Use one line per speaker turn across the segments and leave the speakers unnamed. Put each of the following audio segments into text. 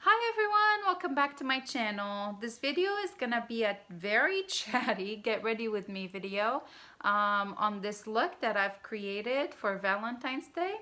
Hi everyone, welcome back to my channel. This video is gonna be a very chatty get ready with me video on this look that I've created for Valentine's Day.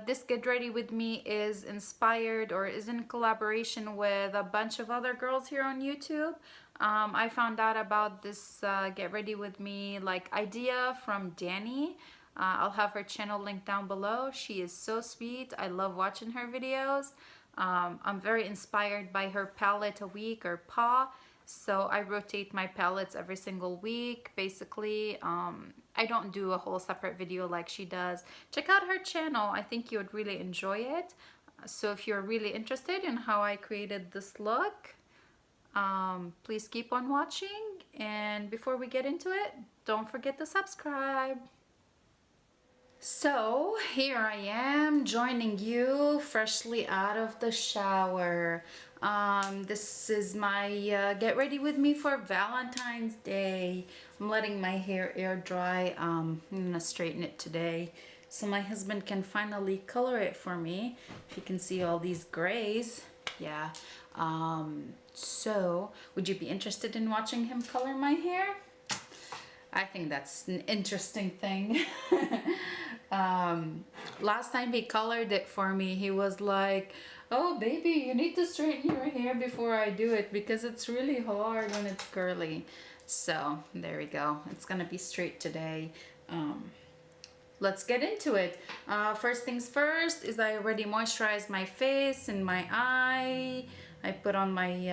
This get ready with me is inspired or is in collaboration with a bunch of other girls here on YouTube. I found out about this get ready with me idea from Dani. I'll have her channel linked down below. She is so sweet. I love watching her videos. I'm very inspired by her palette a week or PA, so I rotate my palettes every single week basically. I don't do a whole separate video like she does. Check out her channel. I think you would really enjoy it. So if you're really interested in how I created this look, please keep on watching, and before we get into it, don't forget to subscribe. So here I am joining you freshly out of the shower. This is my get ready with me for Valentine's Day. I'm letting my hair air dry. I'm gonna straighten it today so my husband can finally color it for me. If you can see all these grays, yeah. So would you be interested in watching him color my hair? I think that's an interesting thing. Last time he colored it for me, he was like, oh baby, you need to straighten your hair before I do it because it's really hard when it's curly. So there we go, it's gonna be straight today. Let's get into it. First things first is I already moisturized my face and my eye. I put on my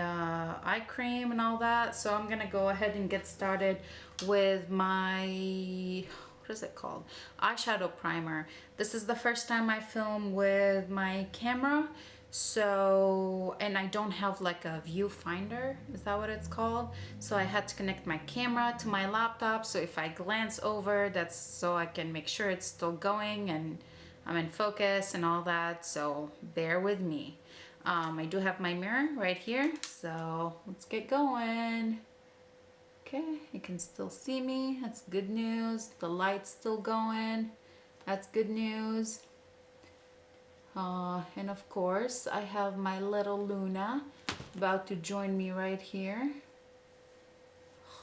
eye cream and all that, so I'm gonna go ahead and get started with my, what is it called, eyeshadow primer. This is the first time I film with my camera, so, and I don't have like a viewfinder, is that what it's called? So I had to connect my camera to my laptop, so if I glance over, that's so I can make sure it's still going and I'm in focus and all that, so bear with me. I do have my mirror right here, so let's get going. Okay, you can still see me, that's good news. The light's still going, that's good news. And of course I have my little Luna about to join me right here.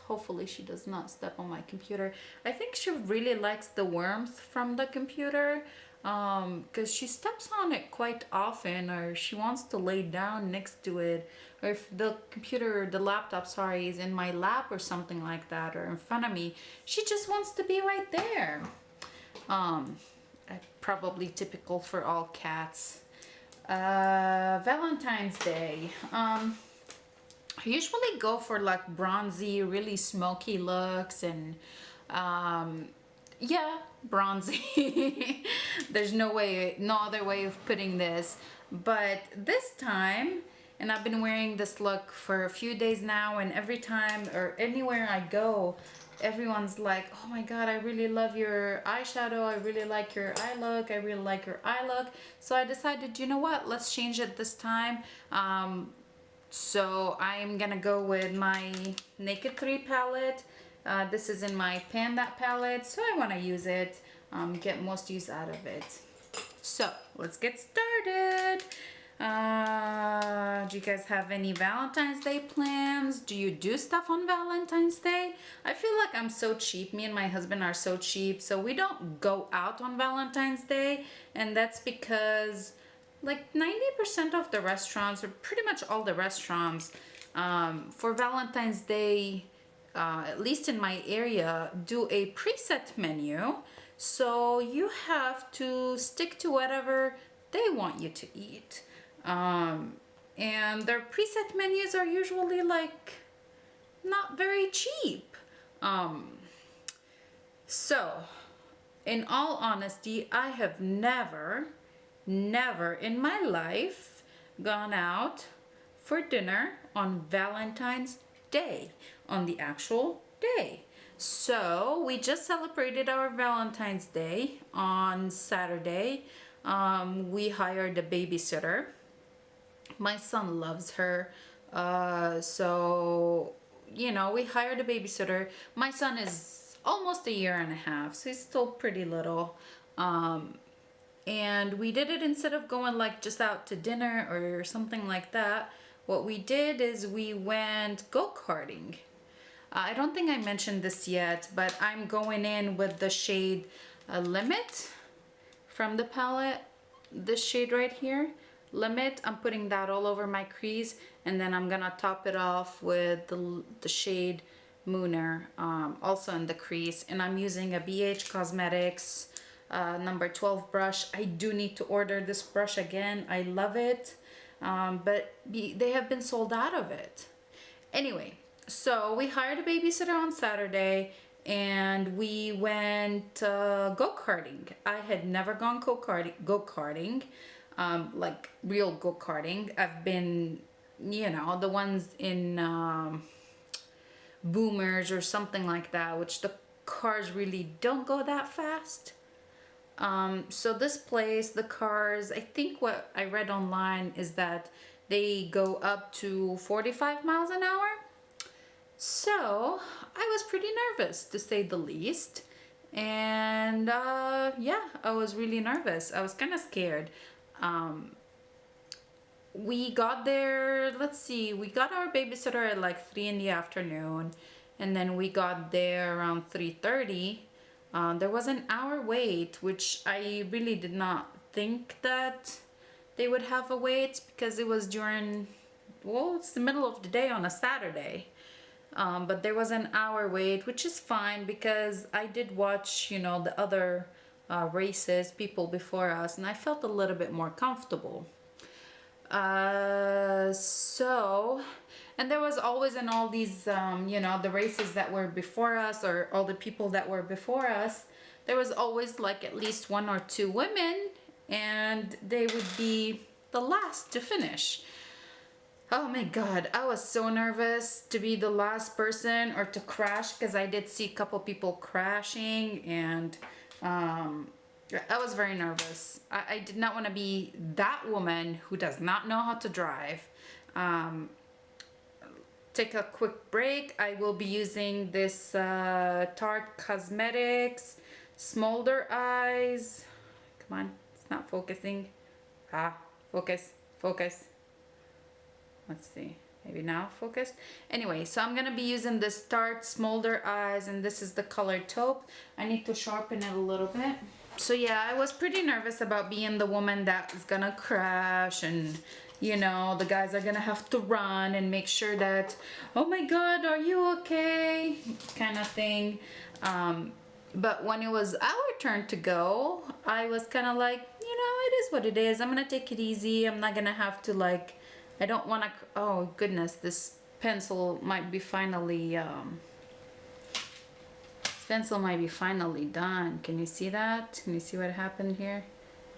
Hopefully she does not step on my computer. I think she really likes the warmth from the computer because she steps on it quite often, or she wants to lay down next to it, or if the computer, the laptop, sorry, is in my lap or something like that, or in front of me, she just wants to be right there. Probably typical for all cats. Valentine's Day. I usually go for like bronzy, really smoky looks, and yeah, bronzy. There's no other way of putting this. But this time, and I've been wearing this look for a few days now, and every time or anywhere I go, everyone's like, oh my god, I really love your eyeshadow, I really like your eye look, I really like your eye look. So I decided, you know what, let's change it this time. So I am gonna go with my Naked 3 palette. This is in my Pan That palette, so I want to use it, get most use out of it. So let's get started. Do you guys have any Valentine's Day plans? Do you do stuff on Valentine's Day? I feel like I'm so cheap. Me and my husband are so cheap, so we don't go out on Valentine's Day, and that's because like 90% of the restaurants, or pretty much all the restaurants, for Valentine's Day, at least in my area, do a preset menu. So you have to stick to whatever they want you to eat. And their preset menus are usually like not very cheap. So in all honesty, I have never in my life gone out for dinner on Valentine's Day, on the actual day. So we just celebrated our Valentine's Day on Saturday. We hired a babysitter. My son loves her, so you know, we hired a babysitter. My son is almost a year and a half, so he's still pretty little. and we did it instead of going like just out to dinner or something like that. What we did is we went go-karting. I don't think I mentioned this yet, but I'm going in with the shade Limit from the palette. This shade right here, Limit. I'm putting that all over my crease, and then I'm gonna top it off with the shade Mooner, also in the crease. And I'm using a BH Cosmetics number 12 brush. I do need to order this brush again. I love it, but they have been sold out of it. Anyway, so we hired a babysitter on Saturday and we went go-karting. I had never gone go-karting, like real go-karting. I've been, you know, the ones in Boomers or something like that, which the cars really don't go that fast. So this place, the cars, I think what I read online is that they go up to 45 miles an hour. So I was pretty nervous, to say the least. And yeah, I was really nervous. I was kind of scared. We got there, let's see, we got our babysitter at like 3 in the afternoon, and then we got there around 3:30. There was an hour wait, which I really did not think that they would have a wait, because it was during, well, it's the middle of the day on a Saturday. But there was an hour wait, which is fine because I did watch, you know, the other races, people before us, and I felt a little bit more comfortable. And there was always in all these, you know, the races that were before us, or all the people that were before us, there was always like at least 1 or 2 women, and they would be the last to finish. Oh my God, I was so nervous to be the last person or to crash, because I did see a couple people crashing, and I was very nervous. I did not want to be that woman who does not know how to drive. Take a quick break. I will be using this Tarte Cosmetics Smolder Eyes. Come on, it's not focusing. Focus, focus. Let's see, maybe now focused. Anyway, so I'm gonna be using this Tarte Smolder Eyes, and this is the color Taupe. I need to sharpen it a little bit. So yeah, I was pretty nervous about being the woman that is gonna crash, and you know, the guys are gonna have to run and make sure that, oh my God, are you okay? Kind of thing. But when it was our turn to go, I was kind of like, you know, it is what it is. I'm gonna take it easy. I'm not gonna have to like, I don't want to, oh goodness, this pencil might be finally, pencil might be finally done. Can you see that? Can you see what happened here?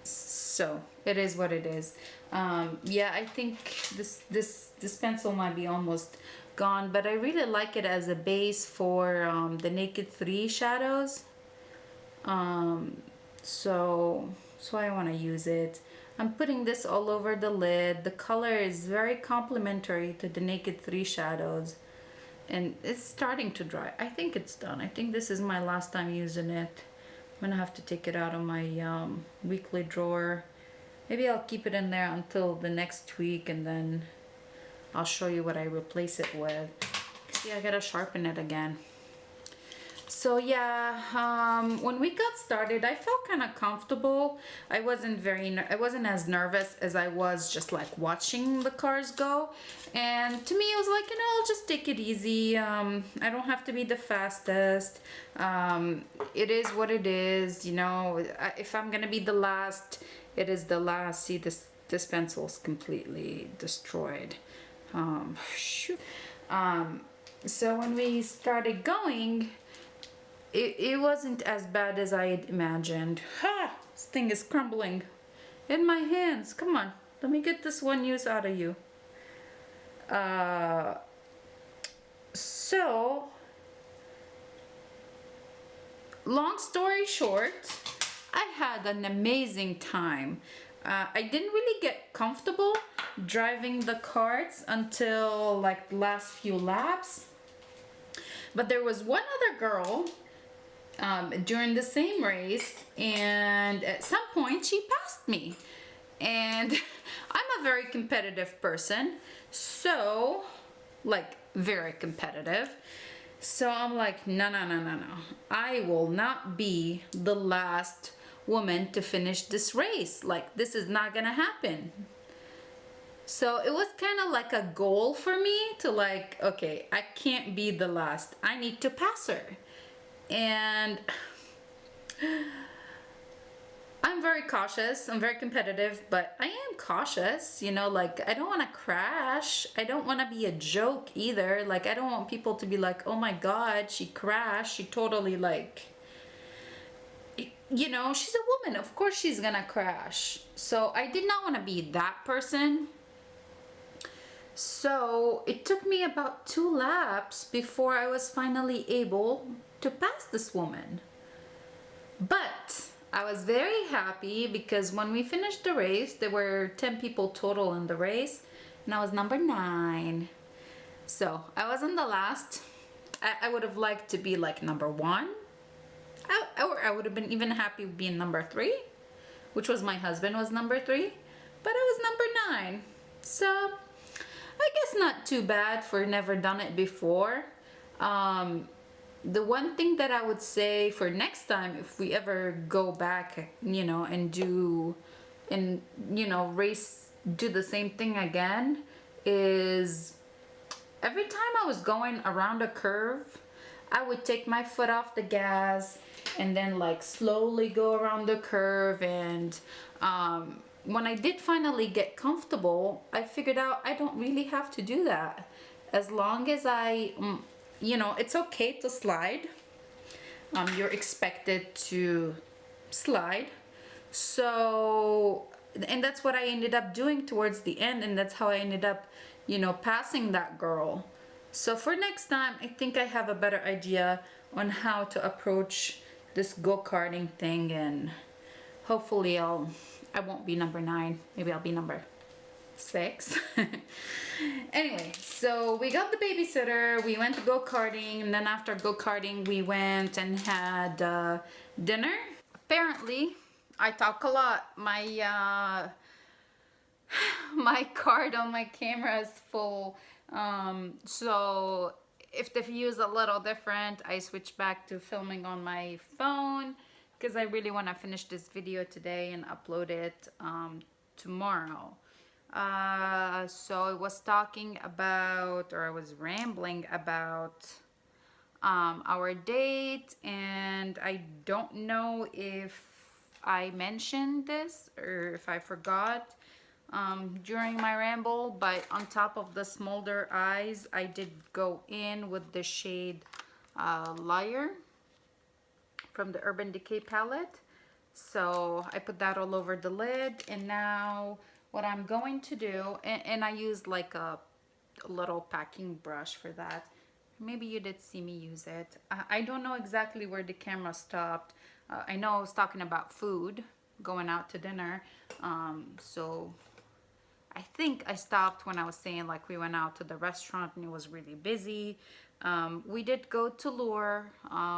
So it is what it is. Yeah, I think this pencil might be almost gone, but I really like it as a base for the Naked 3 shadows. So I want to use it. I'm putting this all over the lid. The color is very complementary to the Naked 3 shadows, and it's starting to dry. I think it's done. I think this is my last time using it. I'm gonna have to take it out of my weekly drawer. Maybe I'll keep it in there until the next week, and then I'll show you what I replace it with. See, I gotta sharpen it again. So yeah, when we got started, I felt kind of comfortable. I wasn't as nervous as I was just like watching the cars go. And to me, it was like, you know, I'll just take it easy. I don't have to be the fastest. It is what it is, you know. If I'm gonna be the last, it is the last. See, this pencil's completely destroyed. So when we started going, it wasn't as bad as I had imagined. Ha! This thing is crumbling in my hands. Come on, let me get this one use out of you. So, long story short, I had an amazing time. I didn't really get comfortable driving the carts until like the last few laps. But there was one other girl during the same race, and at some point she passed me. And I'm a very competitive person, so like very competitive. So I'm like, no, no, no, no, no. I will not be the last woman to finish this race. Like, this is not gonna happen. So it was kind of like a goal for me to like, okay, I can't be the last. I need to pass her. And I'm very cautious. I'm very competitive, but I am cautious, you know, like I don't want to crash. I don't want to be a joke either. Like I don't want people to be like, "Oh my God, she crashed. She totally like, you know, she's a woman. Of course she's gonna crash." So I did not want to be that person. So it took me about 2 laps before I was finally able to pass this woman. But I was very happy because when we finished the race, there were 10 people total in the race, and I was number 9. So I wasn't the last. I would have liked to be like number 1. Or I would have been even happy being number 3, which was my husband was number 3, but I was number 9. So I guess not too bad for never done it before. The one thing that I would say for next time, if we ever go back, you know, and do, and, you know, race, do the same thing again, is every time I was going around a curve, I would take my foot off the gas and then like slowly go around the curve. And when I did finally get comfortable, I figured out I don't really have to do that. As long as I, you know, it's okay to slide. You're expected to slide. So, and that's what I ended up doing towards the end, and that's how I ended up, you know, passing that girl. So for next time, I think I have a better idea on how to approach this go-karting thing, and hopefully I won't be number 9. Maybe I'll be number 6. Anyway, so we got the babysitter, we went to go-karting, and then after go-karting we went and had dinner. Apparently I talk a lot. My my card on my camera is full, so if the view is a little different, I switch back to filming on my phone because I really want to finish this video today and upload it tomorrow. So I was talking about, or I was rambling about our date, and I don't know if I mentioned this or if I forgot during my ramble, but on top of the smolder eyes, I did go in with the shade Liar from the Urban Decay palette. So I put that all over the lid, and now what I'm going to do, and I used like a little packing brush for that. Maybe you did see me use it. I don't know exactly where the camera stopped. I know I was talking about food, going out to dinner. So I think I stopped when I was saying like we went out to the restaurant and it was really busy. We did go to Lure,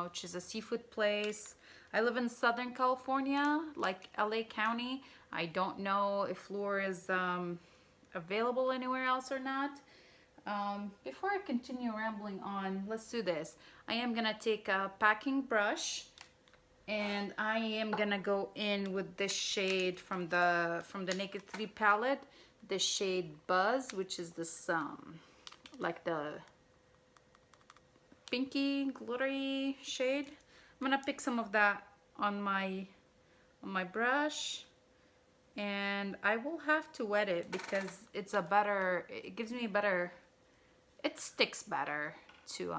which is a seafood place. I live in Southern California, like LA County. I don't know if Lure is available anywhere else or not. Before I continue rambling on, let's do this. I am gonna take a packing brush, and I am gonna go in with this shade from the Naked 3 palette, the shade Buzz, which is this like the pinky glittery shade. I'm gonna pick some of that on my brush, and I will have to wet it because it's a better, it gives me a better, it sticks better to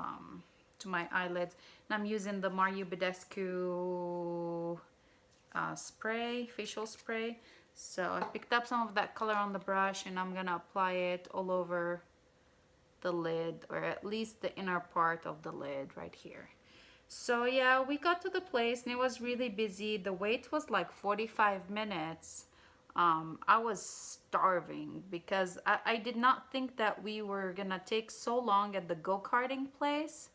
my eyelids. And I'm using the Mario Badescu spray, facial spray. So I picked up some of that color on the brush, and I'm gonna apply it all over the lid, or at least the inner part of the lid right here. So yeah, we got to the place and it was really busy. The wait was like 45 minutes. I was starving because I did not think that we were gonna take so long at the go-karting place.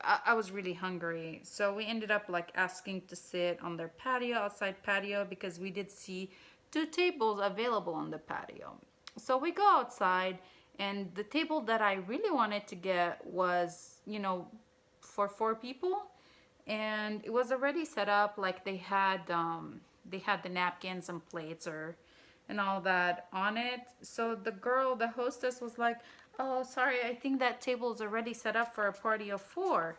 I was really hungry. So we ended up like asking to sit on their patio, outside patio, because we did see 2 tables available on the patio. So we go outside, and the table that I really wanted to get was, you know, for 4 people, and it was already set up. Like they had the napkins and plates or and all that on it. So the girl, the hostess, was like, "Oh, sorry, I think that table is already set up for a party of 4.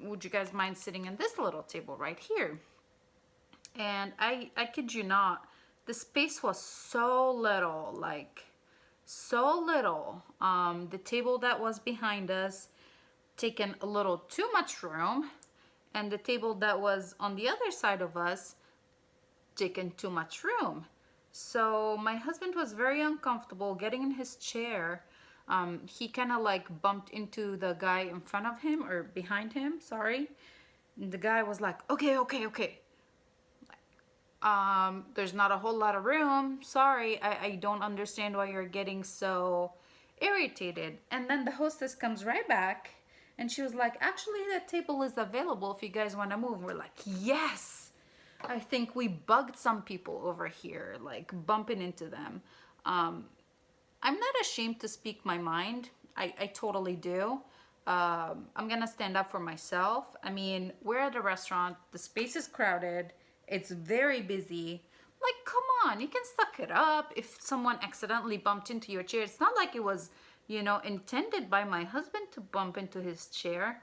Would you guys mind sitting in this little table right here?" And I kid you not, the space was so little, like so little. The table that was behind us taken a little too much room, and the table that was on the other side of us taken too much room. So my husband was very uncomfortable getting in his chair. He kind of like bumped into the guy in front of him or behind him, sorry. And the guy was like, okay, okay, okay. There's not a whole lot of room. Sorry, I don't understand why you're getting so irritated. And then the hostess comes right back and she was like, actually, that table is available if you guys want to move. We're like, yes. I think we bugged some people over here, like bumping into them. I'm not ashamed to speak my mind. I totally do. I'm gonna stand up for myself. I mean, we're at a restaurant. The space is crowded. It's very busy. Like, come on, you can suck it up if someone accidentally bumped into your chair. It's not like it was, you know, intended by my husband to bump into his chair.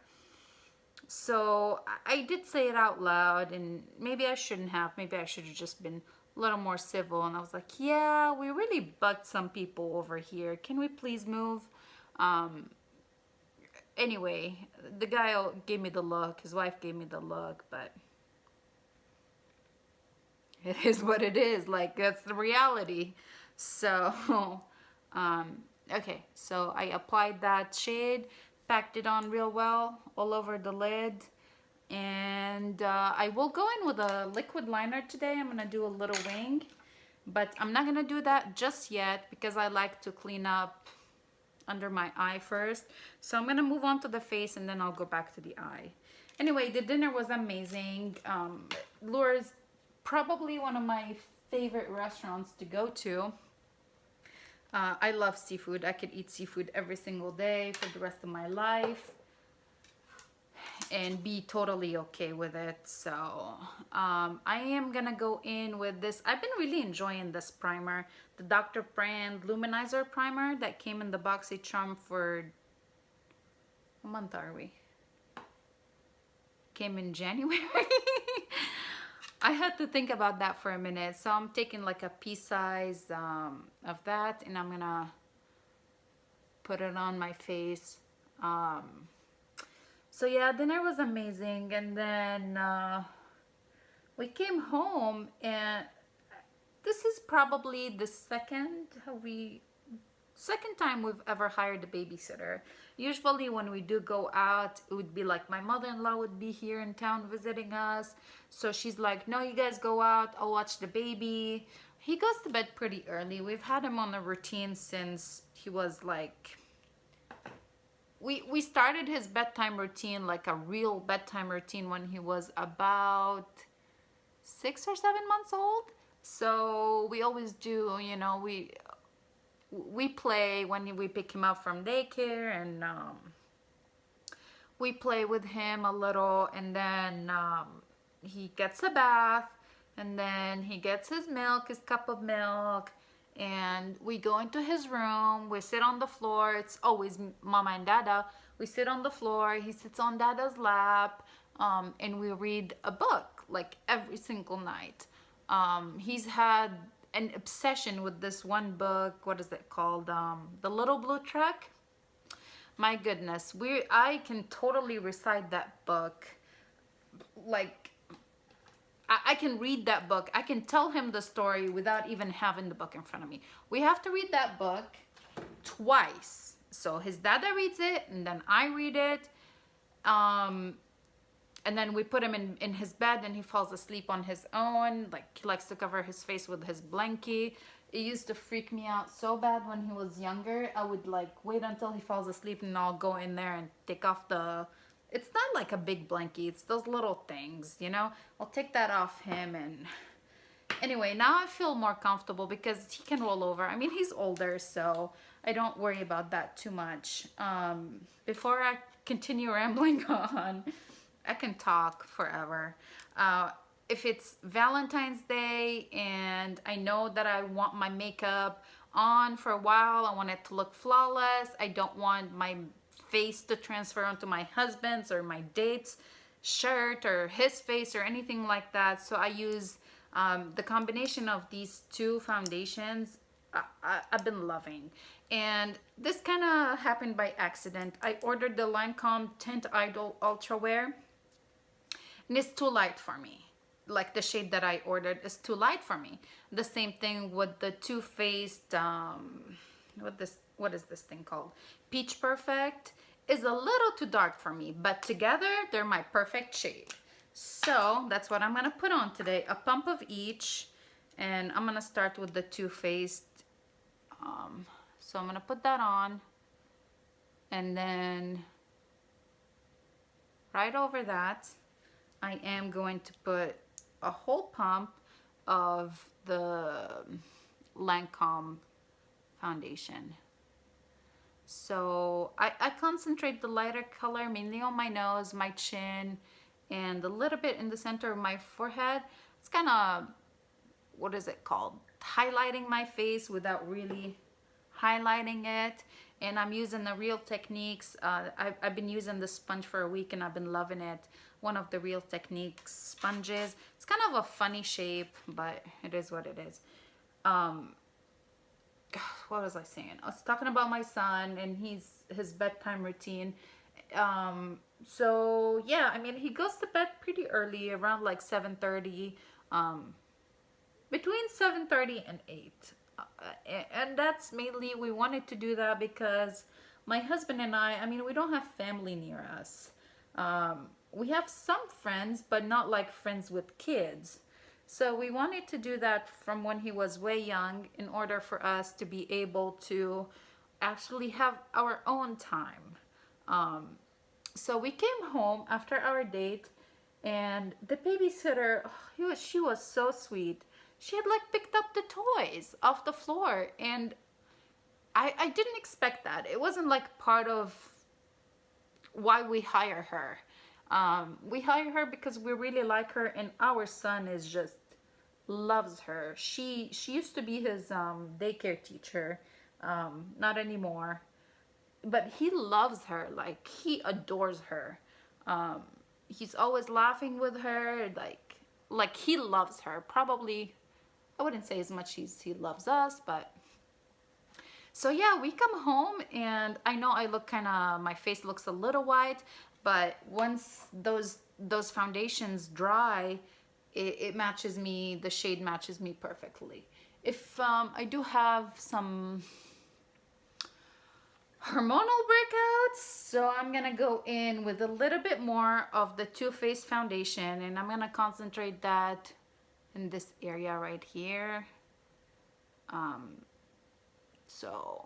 So I did say it out loud, and maybe I shouldn't have. Maybe I should have just been a little more civil. And I was like, yeah, we really bugged some people over here. Can we please move? Anyway, the guy gave me the look. His wife gave me the look, but it is what it is. Like, that's the reality. So, okay. So I applied that shade, packed it on real well all over the lid, and I will go in with a liquid liner today. I'm gonna do a little wing, but I'm not gonna do that just yet because I like to clean up under my eye first. So I'm gonna move on to the face and then I'll go back to the eye. Anyway, the dinner was amazing. Lure's probably one of my favorite restaurants to go to. I love seafood. I could eat seafood every single day for the rest of my life and be totally okay with it. So I am gonna go in with this. I've been really enjoying this primer, the Dr. Brandt Luminizer primer that came in the BoxyCharm for, what month are we? Came in January. I had to think about that for a minute. So I'm taking like a pea size of that, and I'm gonna put it on my face. So yeah, dinner was amazing. And then we came home, and this is probably the second time we've ever hired a babysitter. Usually when we do go out, it would be like my mother-in-law would be here in town visiting us. So she's like, no, you guys go out, I'll watch the baby. He goes to bed pretty early. We've had him on a routine since he was like, we started his bedtime routine, like a real bedtime routine, when he was about 6 or 7 months old. So we always do, you know, we play when we pick him up from daycare, and we play with him a little, and then he gets a bath, and then he gets his milk, his cup of milk, and we go into his room. We sit on the floor. It's always Mama and Dada. We sit on the floor. He sits on Dada's lap, and we read a book like every single night. He's had an obsession with this one book. What is it called? The Little Blue Truck. My goodness, I can totally recite that book. Like, I can read that book. I can tell him the story without even having the book in front of me. We have to read that book twice. So his dada reads it, and then I read it. And then we put him in his bed, and he falls asleep on his own. Like, he likes to cover his face with his blankie. It used to freak me out so bad when he was younger. I would like wait until he falls asleep, and I'll go in there and take off the it's not like a big blankie, it's those little things, you know. I'll take that off him. And anyway, now I feel more comfortable because he can roll over. I mean, he's older, so I don't worry about that too much. Before I continue rambling on, I can talk forever. If it's Valentine's Day and I know that I want my makeup on for a while, I want it to look flawless, I don't want my face to transfer onto my husband's or my date's shirt or his face or anything like that, so I use the combination of these two foundations. I've been loving. And this kind of happened by accident. I ordered the Lancome Teint Idole Ultra Wear, and it's too light for me. Like the shade that I ordered is too light for me. The same thing with the Too Faced, what is this thing called? Peach Perfect is a little too dark for me, but together they're my perfect shade. So that's what I'm gonna put on today, a pump of each, and I'm gonna start with the Too Faced. So I'm gonna put that on, and then right over that, I am going to put a whole pump of the Lancome foundation. So I concentrate the lighter color mainly on my nose, my chin, and a little bit in the center of my forehead. It's kind of, what is it called? Highlighting my face without really highlighting it. And I'm using the Real Techniques. I've been using the sponge for a week and I've been loving it. One of the Real Techniques sponges. It's kind of a funny shape, but it is what it is. What was I saying? I was talking about my son and his bedtime routine. So yeah, I mean, he goes to bed pretty early, around like 7:30, between 7:30 and 8. And that's mainly, we wanted to do that because my husband and I mean, we don't have family near us. We have some friends, but not like friends with kids. So we wanted to do that from when he was way young in order for us to be able to actually have our own time. So we came home after our date, and the babysitter, she was so sweet. She had like picked up the toys off the floor, and I didn't expect that. It wasn't like part of why we hire her. We hire her because we really like her, and our son is just loves her. She used to be his daycare teacher, not anymore, but he loves her. Like, he adores her. He's always laughing with her, like he loves her. Probably, I wouldn't say as much as he loves us, but so yeah, we come home and I know I look kind of, my face looks a little white, but once those foundations dry, it matches me, the shade matches me perfectly. If I do have some hormonal breakouts, so I'm gonna go in with a little bit more of the Too Faced foundation, and I'm gonna concentrate that in this area right here. So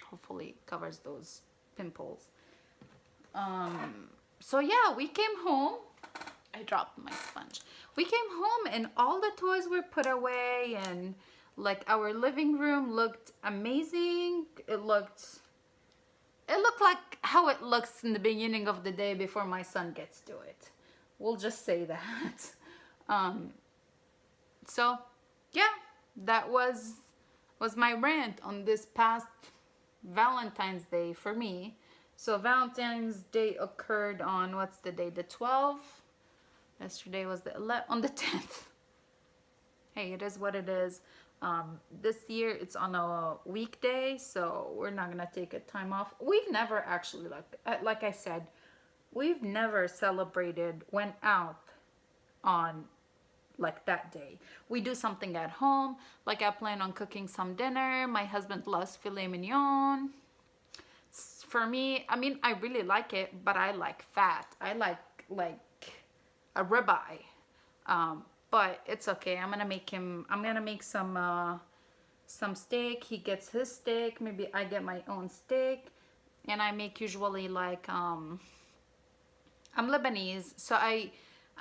hopefully it covers those pimples. So yeah, we came home. I dropped my sponge. We came home and all the toys were put away, and like our living room looked amazing. It looked like how it looks in the beginning of the day before my son gets to it. We'll just say that. So yeah, that was my rant on this past Valentine's Day for me. So Valentine's Day occurred on, what's the day? The 12th. Yesterday was the 11th, on the 10th. Hey, it is what it is. This year it's on a weekday, so we're not gonna take a time off. We've never actually, like I said, we've never celebrated, went out on like that day. We do something at home. Like, I plan on cooking some dinner. My husband loves filet mignon. For me, I mean, I really like it, but I like fat. I like a ribeye. But it's okay. I'm gonna make some steak. He gets his steak. Maybe I get my own steak. and I make usually like I'm Lebanese, so I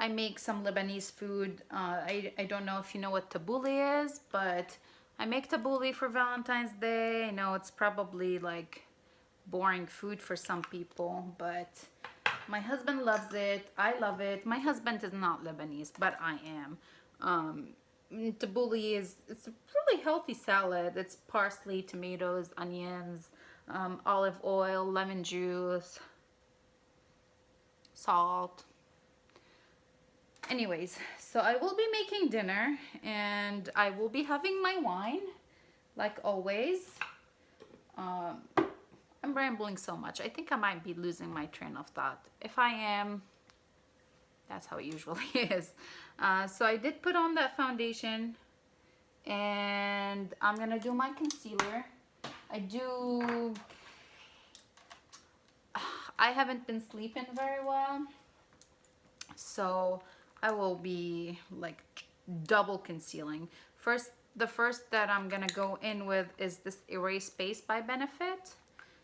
make some Lebanese food. I don't know if you know what tabbouleh is, but I make tabbouleh for Valentine's Day. I know it's probably like boring food for some people, but my husband loves it. I love it. My husband is not Lebanese, but I am. Tabbouleh it's a really healthy salad. It's parsley, tomatoes, onions, olive oil, lemon juice, salt. Anyways, so I will be making dinner and I will be having my wine like always. I'm rambling so much. I think I might be losing my train of thought. If I am, that's how it usually is. So I did put on that foundation and I'm gonna do my concealer. I haven't been sleeping very well, so I will be like double concealing. The first that I'm gonna go in with is this Erase Space by Benefit.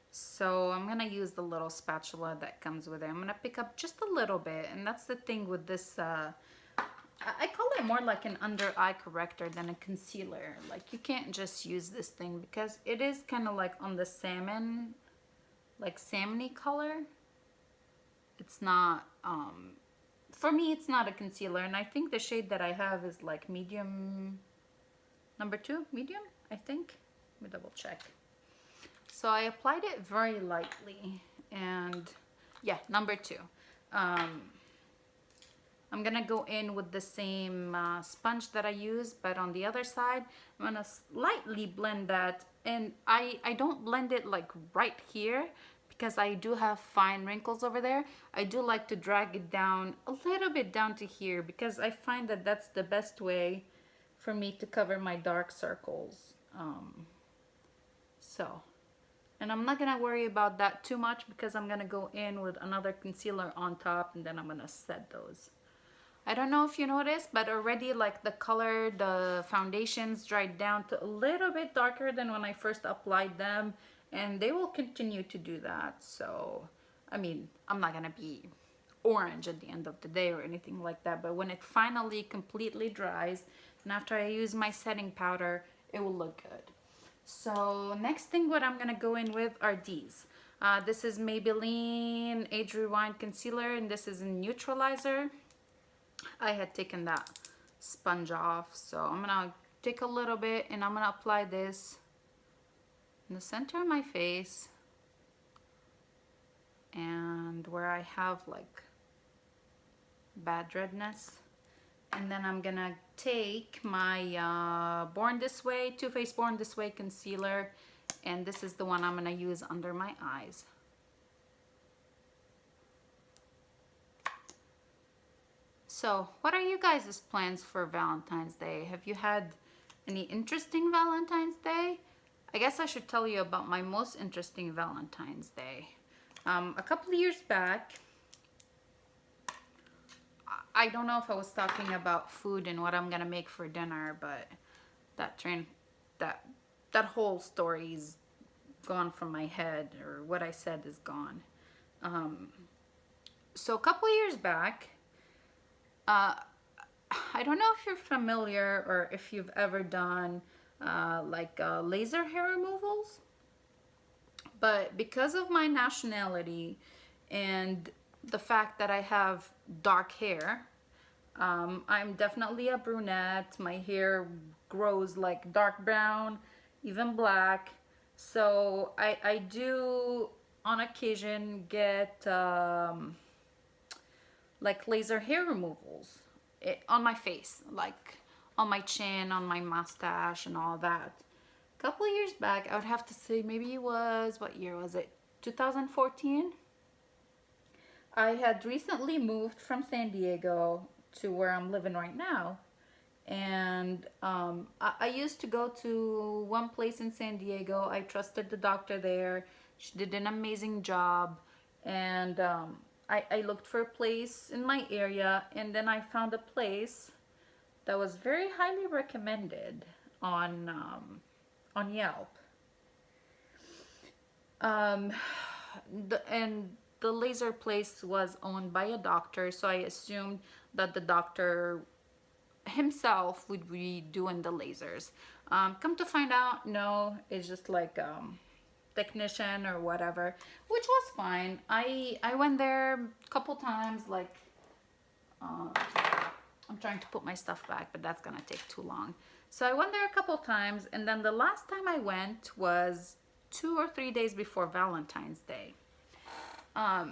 So I'm gonna use the little spatula that comes with it. I'm gonna pick up just a little bit, and that's the thing with this, I call it more like an under eye corrector than a concealer. Like you can't just use this thing because it is kind of like on the salmon, like salmony color. It's not, for me it's not a concealer, and I think the shade that I have is like medium, number 2, medium, I think. Let me double check. So I applied it very lightly, and yeah, number 2. I'm gonna go in with the same sponge that I use, but on the other side, I'm gonna slightly blend that. And I don't blend it like right here because I do have fine wrinkles over there. I do like to drag it down a little bit down to here because I find that that's the best way for me to cover my dark circles. And I'm not gonna worry about that too much because I'm gonna go in with another concealer on top and then I'm gonna set those. I don't know if you noticed, but already like the color, the foundations dried down to a little bit darker than when I first applied them, and they will continue to do that. So, I mean, I'm not gonna be orange at the end of the day or anything like that, but when it finally completely dries and after I use my setting powder, it will look good. So next thing what I'm gonna go in with are these. This is Maybelline Age Rewind Concealer, and this is a Neutralizer. I had taken that sponge off, so I'm gonna take a little bit and I'm gonna apply this in the center of my face and where I have like bad redness. And then I'm gonna take my Born This Way, Too Faced Born This Way concealer, and this is the one I'm gonna use under my eyes. So, what are you guys' plans for Valentine's Day? Have you had any interesting Valentine's Day? I guess I should tell you about my most interesting Valentine's Day. A couple of years back, I don't know if I was talking about food and what I'm gonna make for dinner, but that whole story's gone from my head, or what I said is gone. So a couple of years back, I don't know if you're familiar or if you've ever done laser hair removals, but because of my nationality and the fact that I have dark hair, I'm definitely a brunette. My hair grows like dark brown, even black. So I do on occasion get like laser hair removals on my face, like on my chin, on my mustache and all that. A couple of years back, I would have to say maybe it was, what year was it? 2014? I had recently moved from San Diego to where I'm living right now. And I used to go to one place in San Diego. I trusted the doctor there. She did an amazing job. And I looked for a place in my area, and then I found a place that was very highly recommended on Yelp. and the laser place was owned by a doctor, so I assumed that the doctor himself would be doing the lasers. Come to find out, no, it's just like technician or whatever, which was fine. I went there a couple times, like I'm trying to put my stuff back, but that's gonna take too long. So I went there a couple times, and then the last time I went was 2 or 3 days before Valentine's Day. I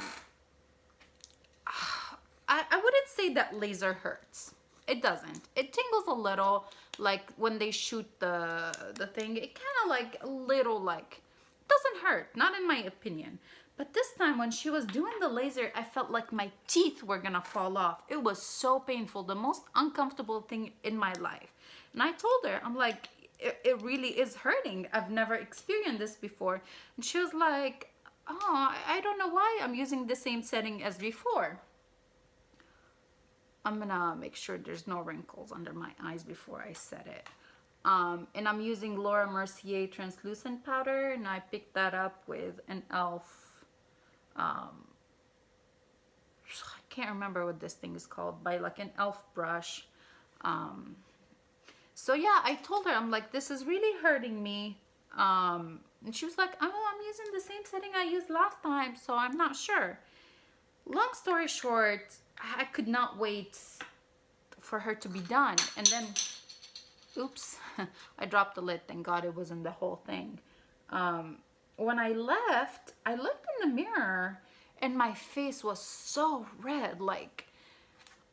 wouldn't say that laser hurts. It doesn't. It tingles a little, like when they shoot the thing. It kind of like a little, like, doesn't hurt, not in my opinion. But this time when she was doing the laser, I felt like my teeth were gonna fall off. It was so painful, the most uncomfortable thing in my life. And I told her, I'm like, it really is hurting. I've never experienced this before. And she was like, oh, I don't know why I'm using the same setting as before. I'm gonna make sure there's no wrinkles under my eyes before I set it. And I'm using Laura Mercier translucent powder, and I picked that up with an e.l.f. I can't remember what this thing is called, by like an e.l.f. brush. So yeah, I told her, I'm like, this is really hurting me. And she was like, oh, I'm using the same setting I used last time, so I'm not sure. Long story short, I could not wait for her to be done. And then, oops, I dropped the lid. Thank God it wasn't the whole thing. When I looked in the mirror, and my face was so red, like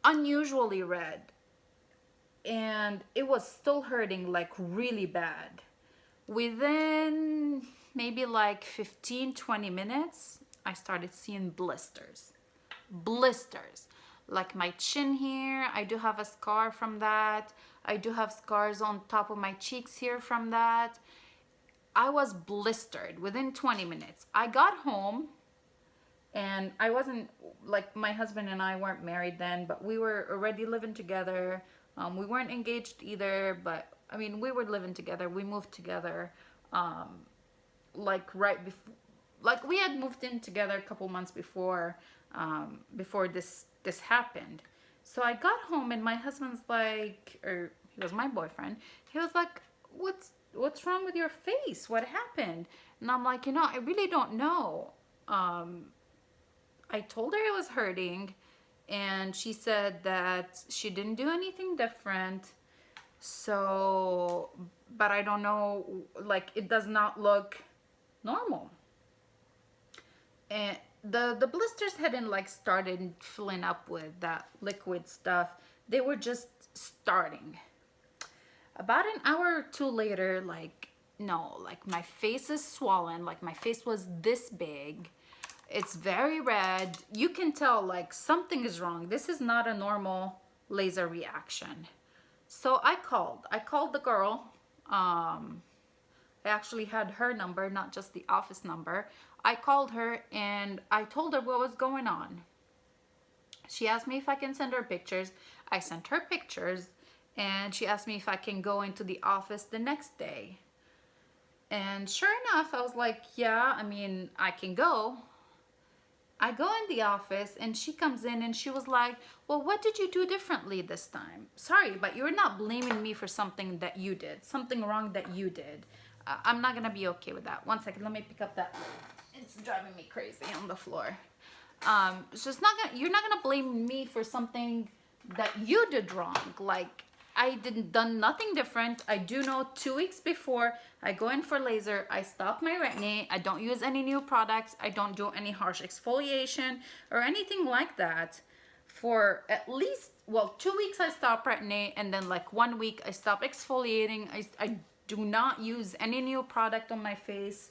unusually red. And it was still hurting, like really bad. Within maybe like 15-20 minutes, I started seeing blisters. Like my chin here, I do have a scar from that. I do have scars on top of my cheeks here from that. I was blistered within 20 minutes. I got home, and I wasn't, like, my husband and I weren't married then, but we were already living together. We weren't engaged either, but I mean, we were living together. We moved together, like right before, like we had moved in together a couple months before, before this happened. So I got home, and my husband's like, or he was my boyfriend. He was like, what's wrong with your face? What happened? And I'm like, you know, I really don't know. I told her it was hurting, and she said that she didn't do anything different. So, but I don't know, like, it does not look normal. And the blisters hadn't like started filling up with that liquid stuff. They were just starting. About an hour or two later, like, no, like my face is swollen, like my face was this big. It's very red. You can tell like something is wrong. This is not a normal laser reaction. So I called the girl. I actually had her number, not just the office number. I called her, and I told her what was going on. She asked me if I can send her pictures. I sent her pictures, and she asked me if I can go into the office the next day. And sure enough, I was like, yeah, I mean, I can go. I go in the office, and she comes in, and she was like, well, what did you do differently this time? Sorry, but you're not blaming me for something that you did, something wrong that you did. I'm not gonna be okay with that. 1 second, let me pick up that. It's driving me crazy on the floor. So it's not gonna, you're not gonna blame me for something that you did wrong. Like, I done nothing different. I do know 2 weeks before I go in for laser, I stop my retin-A. I don't use any new products. I don't do any harsh exfoliation or anything like that. For at least, well, 2 weeks I stop retin-A, and then like 1 week I stop exfoliating. I do not use any new product on my face.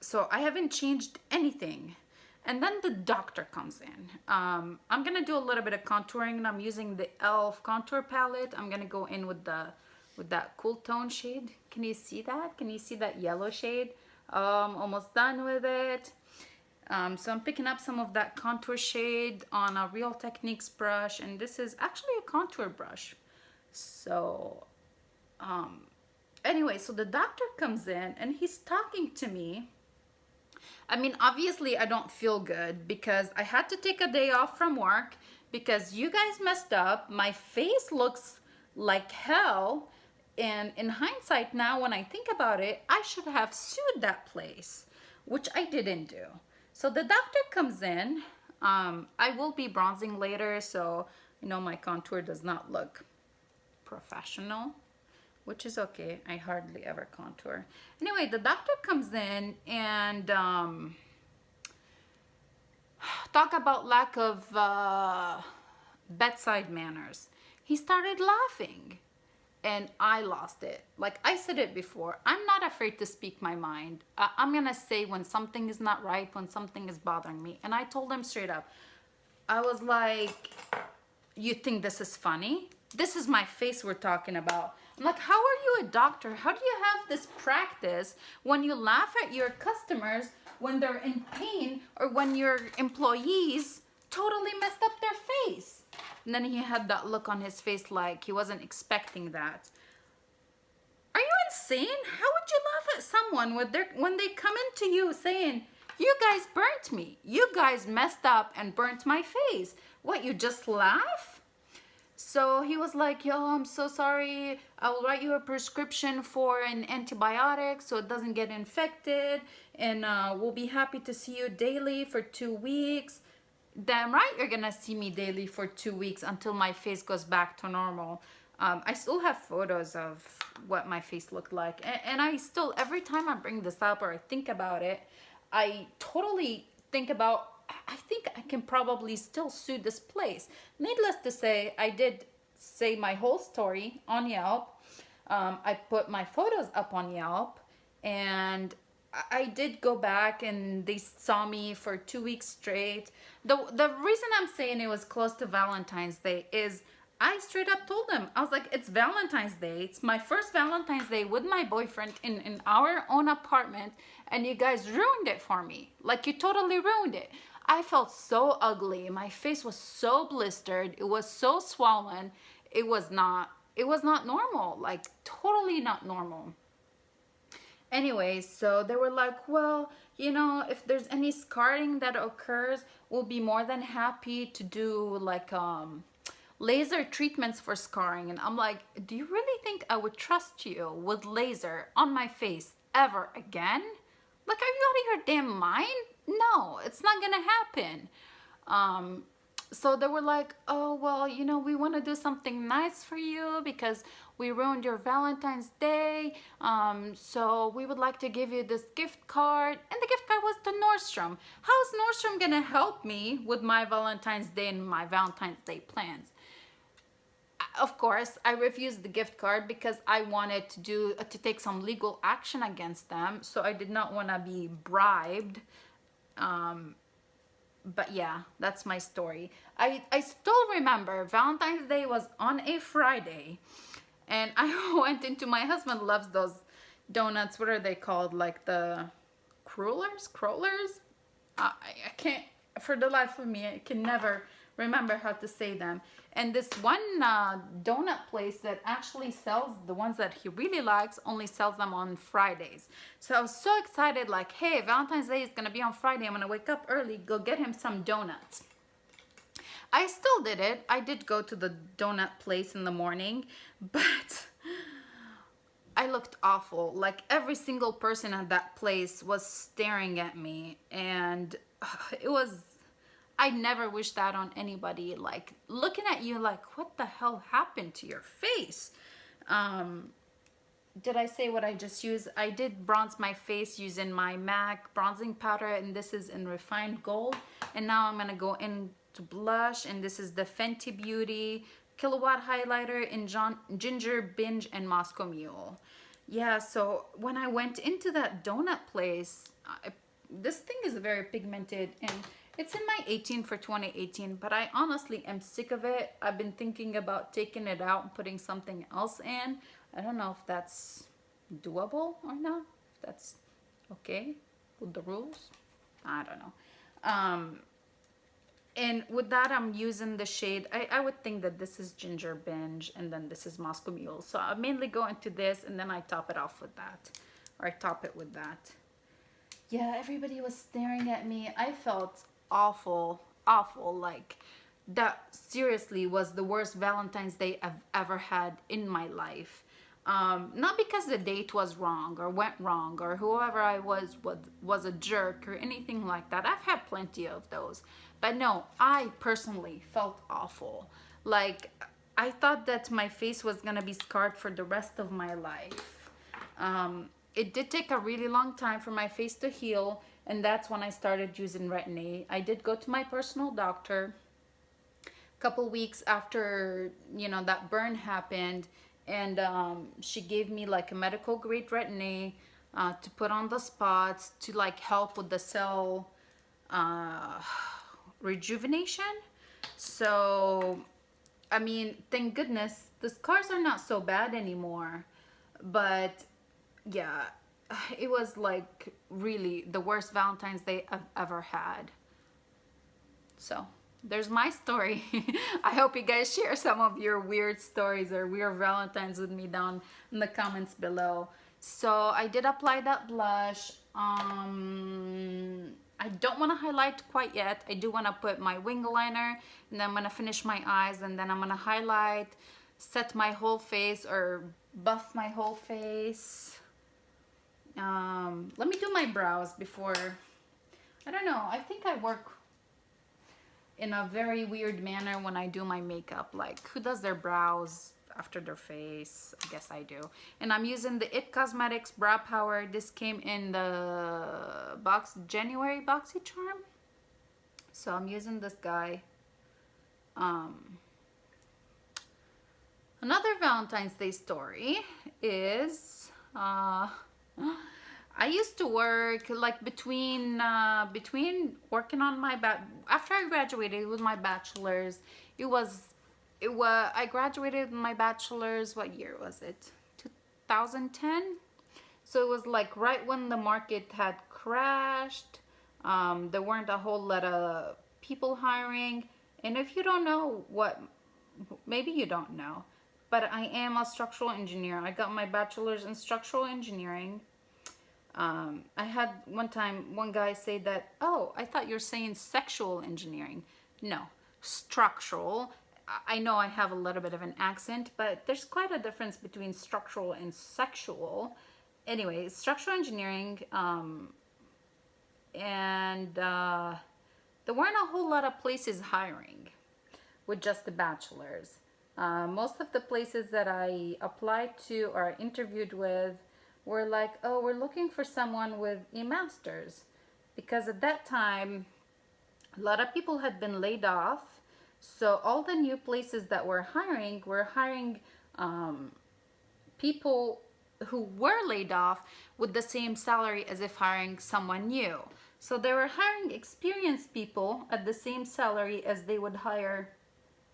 So I haven't changed anything. And then the doctor comes in. I'm gonna do a little bit of contouring, and I'm using the e.l.f. contour palette. I'm gonna go in with that cool tone shade. Can you see that? Can you see that yellow shade? Almost done with it. So I'm picking up some of that contour shade on a Real Techniques brush, and this is actually a contour brush. So anyway, so the doctor comes in, and he's talking to me. I mean, obviously I don't feel good because I had to take a day off from work because you guys messed up. My face looks like hell. And in hindsight now, when I think about it, I should have sued that place, which I didn't do. So the doctor comes in. I will be bronzing later, so you know my contour does not look professional, which is okay. I hardly ever contour. Anyway, the doctor comes in and talk about lack of bedside manners. He started laughing and I lost it. Like I said it before, I'm not afraid to speak my mind. I'm gonna say when something is not right, when something is bothering me. And I told him straight up, I was like, you think this is funny? This is my face we're talking about. I'm like, how are you a doctor? How do you have this practice when you laugh at your customers when they're in pain or when your employees totally messed up their face? And then he had that look on his face like he wasn't expecting that. Are you insane? How would you laugh at someone when they come into you saying, you guys burnt me. You guys messed up and burnt my face. What, you just laugh? So he was like, yo, I'm so sorry. I'll write you a prescription for an antibiotic so it doesn't get infected. And we'll be happy to see you daily for 2 weeks. Damn right you're gonna see me daily for 2 weeks until my face goes back to normal. I still have photos of what my face looked like. And I still, every time I bring this up or I think about it, I totally think about, I think I can probably still sue this place. Needless to say, I did say my whole story on Yelp. I put my photos up on Yelp, and I did go back and they saw me for 2 weeks straight. The reason I'm saying it was close to Valentine's Day is I straight up told them, I was like, it's Valentine's Day. It's my first Valentine's Day with my boyfriend in our own apartment, and you guys ruined it for me. Like, you totally ruined it. I felt so ugly. My face was so blistered. It was so swollen. It was not normal. Like, totally not normal. Anyways, so they were like, well, you know, if there's any scarring that occurs, we'll be more than happy to do like laser treatments for scarring. And I'm like, do you really think I would trust you with laser on my face ever again? Like, are you out of your damn mind? No, it's not gonna happen. So they were like, oh, well, you know, we want to do something nice for you because we ruined your Valentine's Day. So we would like to give you this gift card. And the gift card was to Nordstrom. How is Nordstrom gonna help me with my Valentine's Day and my Valentine's Day plans? Of course, I refused the gift card because I wanted to take some legal action against them. So I did not want to be bribed. But yeah, that's my story. I still remember Valentine's Day was on a Friday, and I went into, my husband loves those donuts. What are they called? Like the crullers? I can't, for the life of me, I can never remember how to say them. And this one donut place that actually sells the ones that he really likes only sells them on Fridays. So I was so excited, like, hey, Valentine's Day is gonna be on Friday. I'm gonna wake up early, go get him some donuts. I still did it. I did go to the donut place in the morning, but I looked awful. Like, every single person at that place was staring at me, and it was, I never wish that on anybody. Like, looking at you like, what the hell happened to your face? Did I say what I just used? I did bronze my face using my MAC bronzing powder, and this is in refined gold. And now I'm gonna go into blush, and this is the Fenty Beauty Kilowatt Highlighter in Ginger Binge and Moscow Mule. Yeah, so when I went into that donut place, this thing is very pigmented, and it's in my 18 for 2018, but I honestly am sick of it. I've been thinking about taking it out and putting something else in. I don't know if that's doable or not, if that's okay with the rules. I don't know. And with that, I'm using the shade, I would think that this is Ginger Binge, and then this is Moscow Mule. So I mainly go into this, and then I top it off with that, or I top it with that. yeah, everybody was staring at me. I felt awful, awful. Like, that seriously was the worst Valentine's Day I've ever had in my life. Not because the date was wrong or went wrong or whoever I was a jerk or anything like that. I've had plenty of those. But no, I personally felt awful. Like, I thought that my face was gonna be scarred for the rest of my life. It did take a really long time for my face to heal, and that's when I started using Retin-A. I did go to my personal doctor a couple weeks after, you know, that burn happened, and she gave me like a medical grade Retin-A to put on the spots to like help with the cell rejuvenation. So, I mean, thank goodness the scars are not so bad anymore. But yeah, it was like really the worst Valentine's Day I've ever had. So there's my story. I hope you guys share some of your weird stories or weird Valentines with me down in the comments below. So I did apply that blush. I don't want to highlight quite yet. I do want to put my wing liner, and then I'm going to finish my eyes, and then I'm going to highlight, set my whole face or buff my whole face. Let me do my brows before. I don't know. I think I work in a very weird manner when I do my makeup. Like, who does their brows after their face? I guess I do. And I'm using the It Cosmetics Brow Power. This came in the January BoxyCharm. So I'm using this guy. Another Valentine's Day story is I used to work like between working on my after I graduated with my bachelor's. I graduated with my bachelor's, what year was it? 2010. So it was like right when the market had crashed. There weren't a whole lot of people hiring. And if you don't know maybe you don't know, but I am a structural engineer. I got my bachelor's in structural engineering. I had one guy say that, oh, I thought you're saying sexual engineering. No, structural. I know I have a little bit of an accent, but there's quite a difference between structural and sexual. Anyway, structural engineering, and there weren't a whole lot of places hiring with just the bachelor's. Most of the places that I applied to or interviewed with were like, oh, we're looking for someone with a master's, because at that time a lot of people had been laid off. So all the new places that were hiring people who were laid off with the same salary as if hiring someone new. So they were hiring experienced people at the same salary as they would hire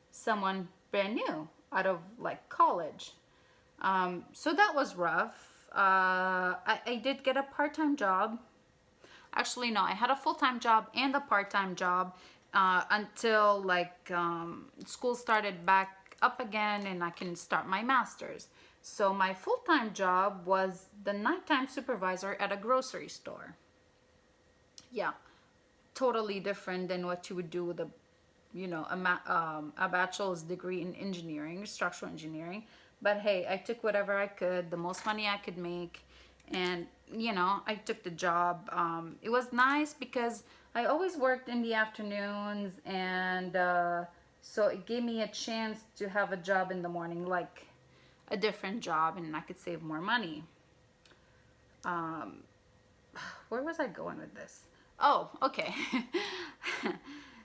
someone brand new out of like college. So that was rough. I did get a part-time job. Actually, no, I had a full-time job and a part-time job until like school started back up again and I can start my master's. So my full-time job was the nighttime supervisor at a grocery store. Yeah, totally different than what you would do with a bachelor's degree in engineering, structural engineering. But hey, I took whatever I could, the most money I could make, and I took the job. It was nice because I always worked in the afternoons, and so it gave me a chance to have a job in the morning, like a different job, and I could save more money. Where was I going with this? Oh, okay.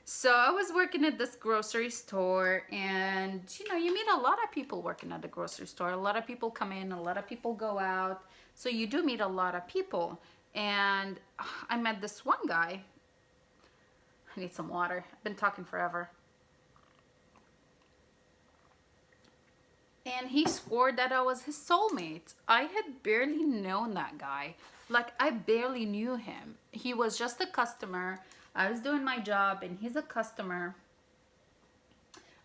So I was working at this grocery store, and you meet a lot of people working at the grocery store. A lot of people come in, a lot of people go out. So you do meet a lot of people. And I met this one guy. I need some water. I've been talking forever. And he swore that I was his soulmate. I had barely known that guy. Like, I barely knew him. He was just a customer. I was doing my job and he's a customer.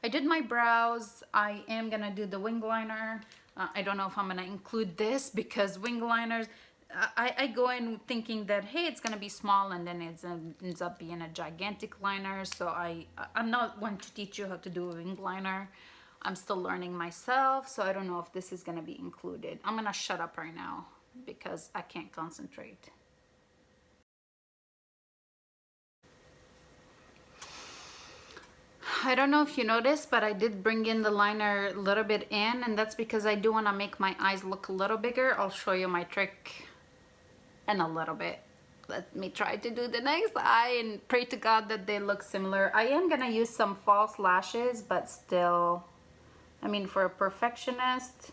I did my brows. I am gonna do the wing liner. I don't know if I'm gonna include this because wing liners, I go in thinking that, hey, it's gonna be small, and then it ends up being a gigantic liner. So I'm not one to teach you how to do a wing liner. I'm still learning myself, so I don't know if this is gonna be included. I'm gonna shut up right now because I can't concentrate. I don't know if you noticed, but I did bring in the liner a little bit in, and that's because I do want to make my eyes look a little bigger. I'll show you my trick in a little bit. Let me try to do the next eye and pray to God that they look similar. I am gonna use some false lashes, but still, I mean, for a perfectionist,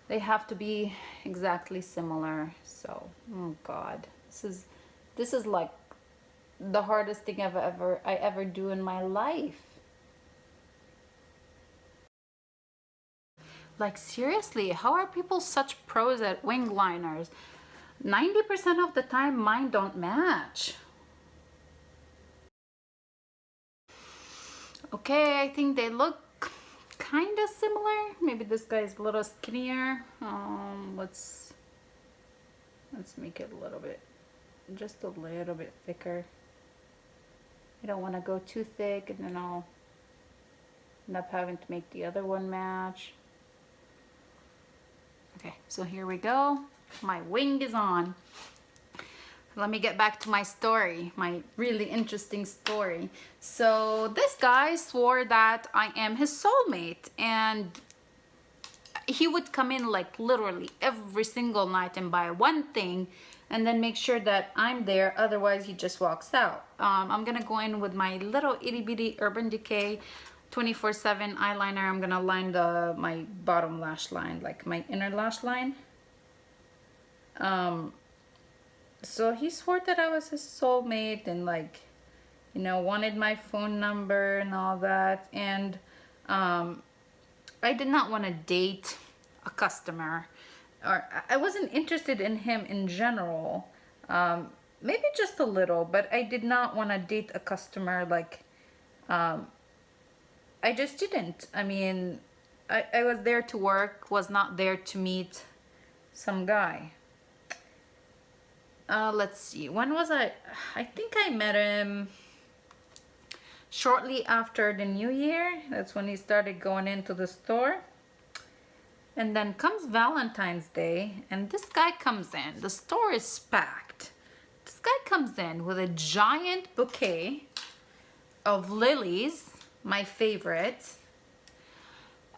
they have to be exactly similar. So, oh God, this is like the hardest thing I ever do in my life. Like, seriously, how are people such pros at wing liners? 90% of the time mine don't match. Okay, I think they look kind of similar. Maybe this guy's a little skinnier. Let's make it a little bit, just a little bit thicker. I don't want to go too thick, and then I'll end up having to make the other one match. Okay, so here we go. My wing is on. Let me get back to my story, my really interesting story. So this guy swore that I am his soulmate, and he would come in like literally every single night and buy one thing and then make sure that I'm there, otherwise he just walks out. I'm gonna go in with my little itty bitty Urban Decay 24/7 eyeliner. I'm gonna line my bottom lash line, like my inner lash line. So he swore that I was his soulmate, and like, you know, wanted my phone number and all that. And I did not want to date a customer, or I wasn't interested in him in general. Maybe just a little, but I did not want to date a customer. Like, I just didn't. I mean, I was there to work, was not there to meet some guy. Let's see, when was I think I met him shortly after the new year. That's when he started going into the store. And then comes Valentine's Day, and this guy comes in. The store is packed. This guy comes in with a giant bouquet of lilies, my favorite,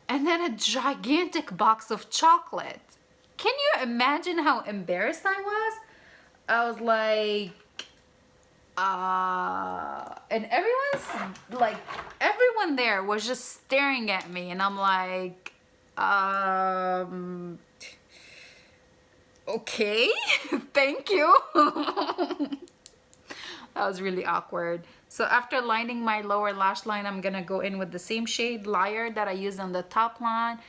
and then a gigantic box of chocolate. Can you imagine how embarrassed I was? I was like, and everyone there was just staring at me, and I'm like, okay, thank you. That was really awkward. So after lining my lower lash line, I'm gonna go in with the same shade Liar that I used on the top line,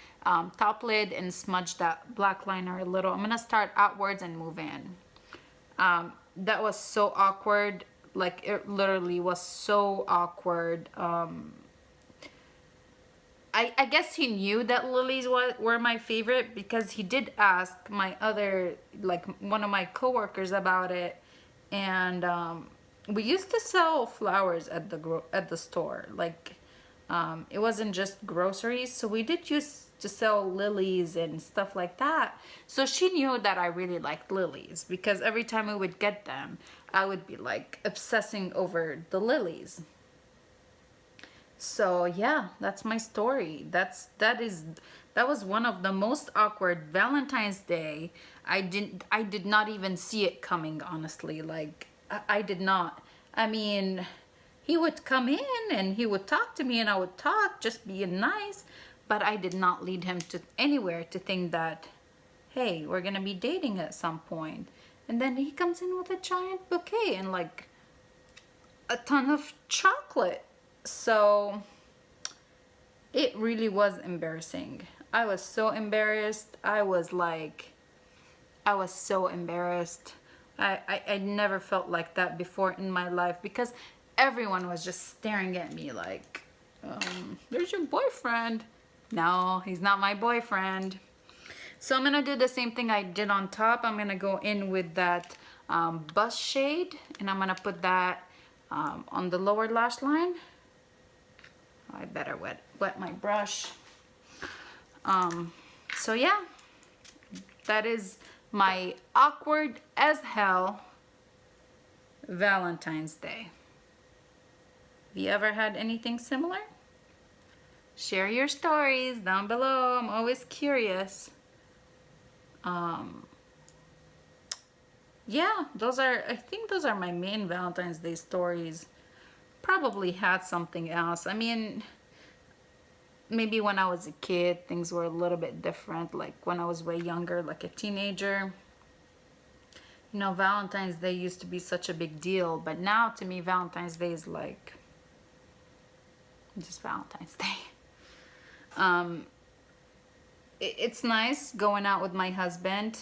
top lid, and smudge that black liner a little. I'm gonna start outwards and move in. That was so awkward. Like, it literally was so awkward. I guess he knew that lilies were my favorite, because he did ask my other, like, one of my coworkers about it. And we used to sell flowers at the store. Like, it wasn't just groceries, so we did use to sell lilies and stuff like that. So she knew that I really liked lilies, because every time we would get them, I would be like obsessing over the lilies. So yeah, that's my story. That was one of the most awkward Valentine's Day. I did not even see it coming, honestly. Like, I did not. I mean, he would come in and he would talk to me, and I would talk, just being nice. But I did not lead him to anywhere to think that, hey, we're gonna be dating at some point. And then he comes in with a giant bouquet and like a ton of chocolate. So it really was embarrassing. I was so embarrassed. I was so embarrassed. I never felt like that before in my life, because everyone was just staring at me like, there's your boyfriend. No, he's not my boyfriend. So I'm gonna do the same thing I did on top. I'm gonna go in with that bust shade, and I'm gonna put that on the lower lash line. I better wet my brush. So yeah, that is my awkward as hell Valentine's Day. Have you ever had anything similar? Share your stories down below. I'm always curious. Yeah, I think those are my main Valentine's Day stories. Probably had something else. I mean, maybe when I was a kid, things were a little bit different. Like when I was way younger, like a teenager. You know, Valentine's Day used to be such a big deal. But now, to me, Valentine's Day is like just Valentine's Day. It's nice going out with my husband.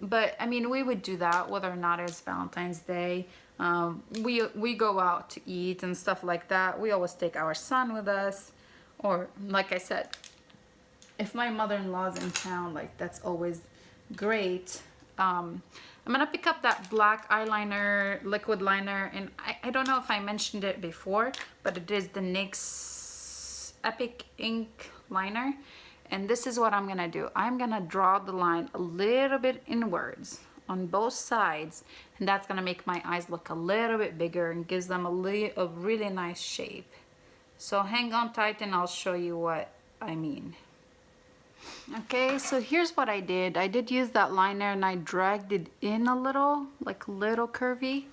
But I mean, we would do that whether or not it's Valentine's Day. We go out to eat and stuff like that. We always take our son with us, or like I said, if my mother-in-law's in town, like that's always great. I'm gonna pick up that black eyeliner, liquid liner, and I don't know if I mentioned it before, but it is the NYX Epic Ink liner. And this is what I'm gonna do. I'm gonna draw the line a little bit inwards on both sides, and that's gonna make my eyes look a little bit bigger and gives them a really nice shape. So hang on tight and I'll show you what I mean. Okay, so here's what I did. I did use that liner and I dragged it in a little, like a little curvy.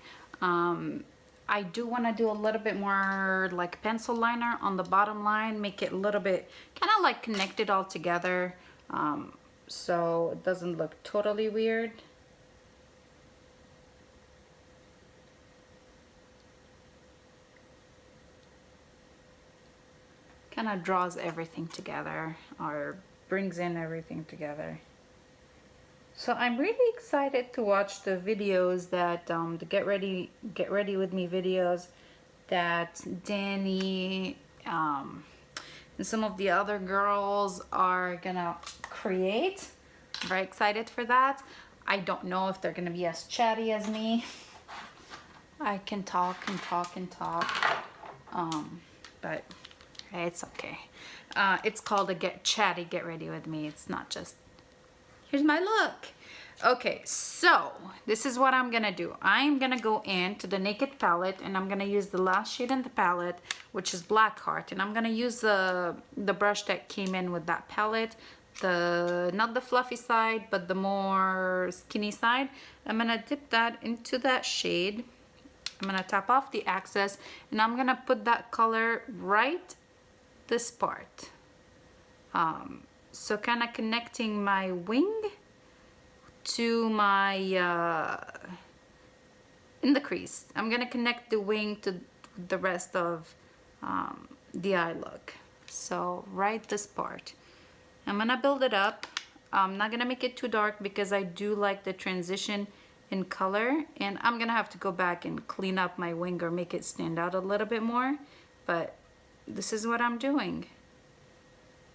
I do want to do a little bit more like pencil liner on the bottom line, make it a little bit kind of like connected all together, so it doesn't look totally weird. Kind of draws everything together, or brings in everything together. So I'm really excited to watch the videos that the get ready with me videos that Dani and some of the other girls are gonna create. I'm very excited for that. I don't know if they're gonna be as chatty as me. I can talk and talk and talk, but hey, it's okay. It's called a get ready with me. It's not just here's my look. Okay, so this is what I'm gonna do. I'm gonna go into the Naked palette and I'm gonna use the last shade in the palette, which is Black Heart, and I'm gonna use the brush that came in with that palette, not the fluffy side but the more skinny side. I'm gonna dip that into that shade. I'm gonna tap off the excess and I'm gonna put that color right this part. So kind of connecting my wing to my in the crease. I'm gonna connect the wing to the rest of the eye look. So right this part. I'm gonna build it up. I'm not gonna make it too dark because I do like the transition in color, and I'm gonna have to go back and clean up my wing or make it stand out a little bit more, but this is what I'm doing.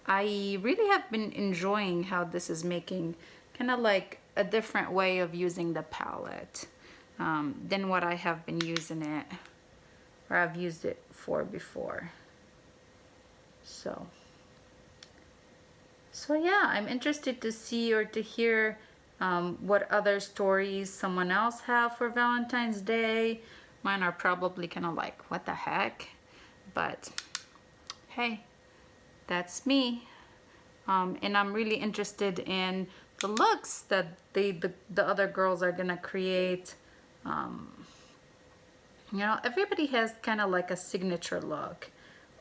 I really have been enjoying how this is making kind of like a different way of using the palette than what I have been using it, or I've used it for before. So yeah, I'm interested to see or to hear what other stories someone else have for Valentine's Day. Mine are probably kind of like, what the heck? But hey, that's me. And I'm really interested in the looks that the other girls are gonna create. You know, everybody has kind of like a signature look,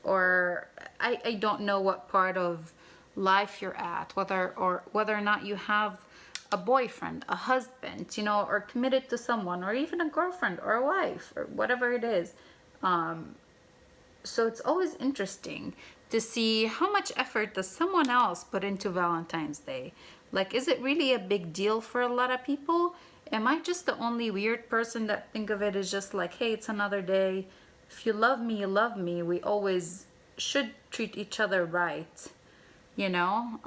or I don't know what part of life you're at, whether or not you have a boyfriend, a husband, you know, or committed to someone, or even a girlfriend or a wife, or whatever it is. So it's always interesting to see how much effort does someone else put into Valentine's Day. Like, is it really a big deal for a lot of people? Am I just the only weird person that think of it as just like, hey, it's another day. If you love me, you love me. We always should treat each other right. you know.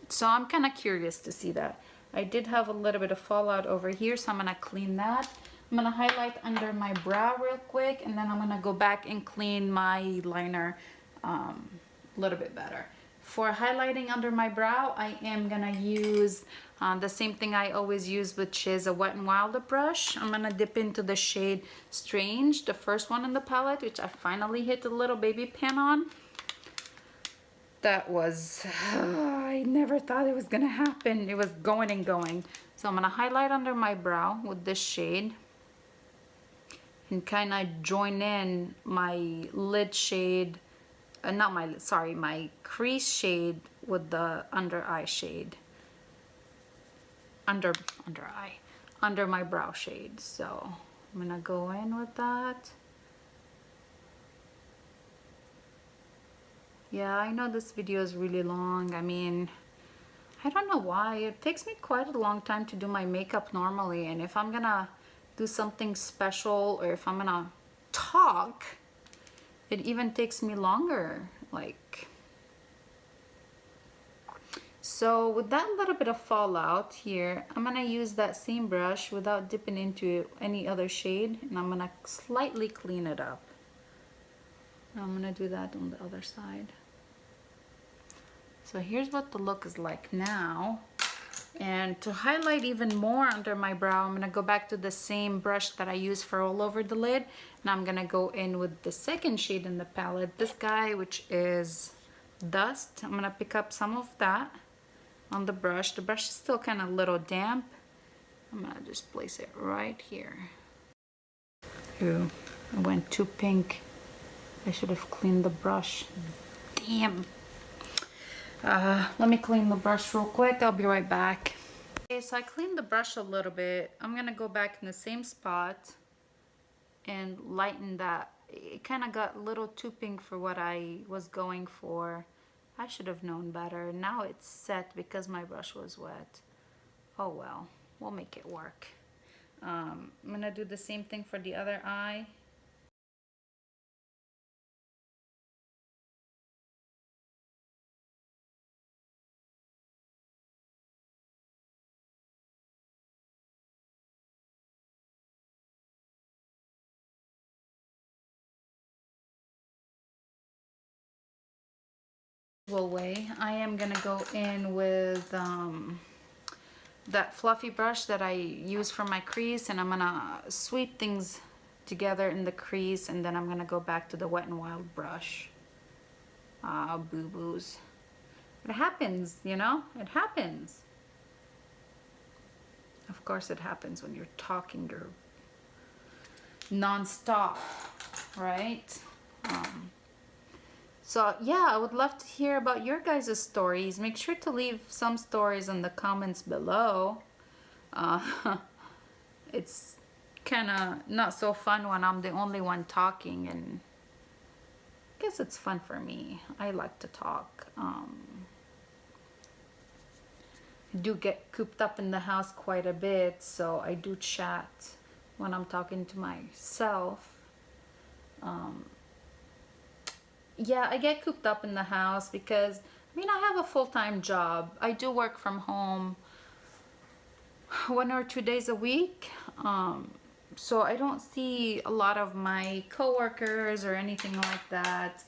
So I'm kind of curious to see that. I did have a little bit of fallout over here, so I'm gonna clean that. I'm gonna highlight under my brow real quick, and then I'm gonna go back and clean my liner a little bit better. For highlighting under my brow, I am gonna use the same thing I always use, which is a Wet n Wilder brush. I'm gonna dip into the shade Strange, the first one in the palette, which I finally hit a little baby pan on. That was, I never thought it was gonna happen. It was going and going. So I'm gonna highlight under my brow with this shade and kind of join in my lid shade, not my, sorry, my crease shade with the under eye shade. Under my brow shade. So I'm gonna go in with that. Yeah, I know this video is really long. I mean, I don't know why. It takes me quite a long time to do my makeup normally, and if I'm gonna do something special or if I'm gonna talk, it even takes me longer. Like, so with that little bit of fallout here, I'm gonna use that same brush without dipping into any other shade, and I'm gonna slightly clean it up. I'm gonna do that on the other side. So here's what the look is like now. And to highlight even more under my brow, I'm gonna go back to the same brush that I use for all over the lid. And I'm gonna go in with the second shade in the palette, this guy, which is Dust. I'm gonna pick up some of that on the brush. The brush is still kind of a little damp. I'm gonna just place it right here. Ooh, I went too pink. I should have cleaned the brush. Damn. Let me clean the brush real quick. I'll be right back. Okay, so I cleaned the brush a little bit. I'm gonna go back in the same spot and lighten that. It kind of got a little too pink for what I was going for. I should have known better. Now it's set because my brush was wet. Oh well, we'll make it work. I'm gonna do the same thing for the other eye. Way. I am gonna go in with that fluffy brush that I use for my crease, and I'm gonna sweep things together in the crease, and then I'm gonna go back to the Wet n Wild brush. Boo-boos. It happens, you know? It happens. Of course it happens when you're talking non-stop, right? So yeah, I would love to hear about your guys' stories. Make sure to leave some stories in the comments below. It's kind of not so fun when I'm the only one talking, and I guess it's fun for me. I like to talk. I do get cooped up in the house quite a bit, so I do chat when I'm talking to myself. Yeah, I get cooped up in the house because, I mean, I have a full-time job. I do work from home 1 or 2 days a week. So I don't see a lot of my coworkers or anything like that.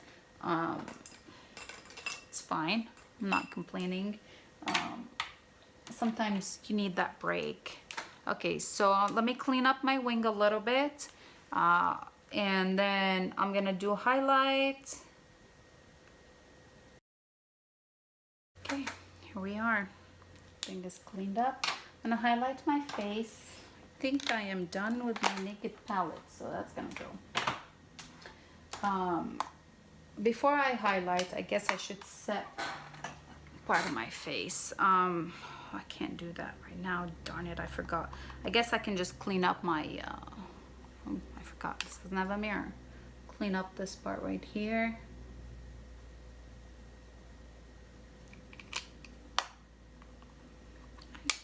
It's fine. I'm not complaining. Sometimes you need that break. Okay, so let me clean up my wing a little bit. And then I'm gonna do a highlight. Okay, here we are. Thing is cleaned up. I'm gonna highlight my face. I think I am done with my naked palette, so that's gonna go. Before I highlight, I guess I should set part of my face. I can't do that right now. Darn it, I forgot. I guess I can just clean up my, I forgot, this doesn't have a mirror. Clean up this part right here.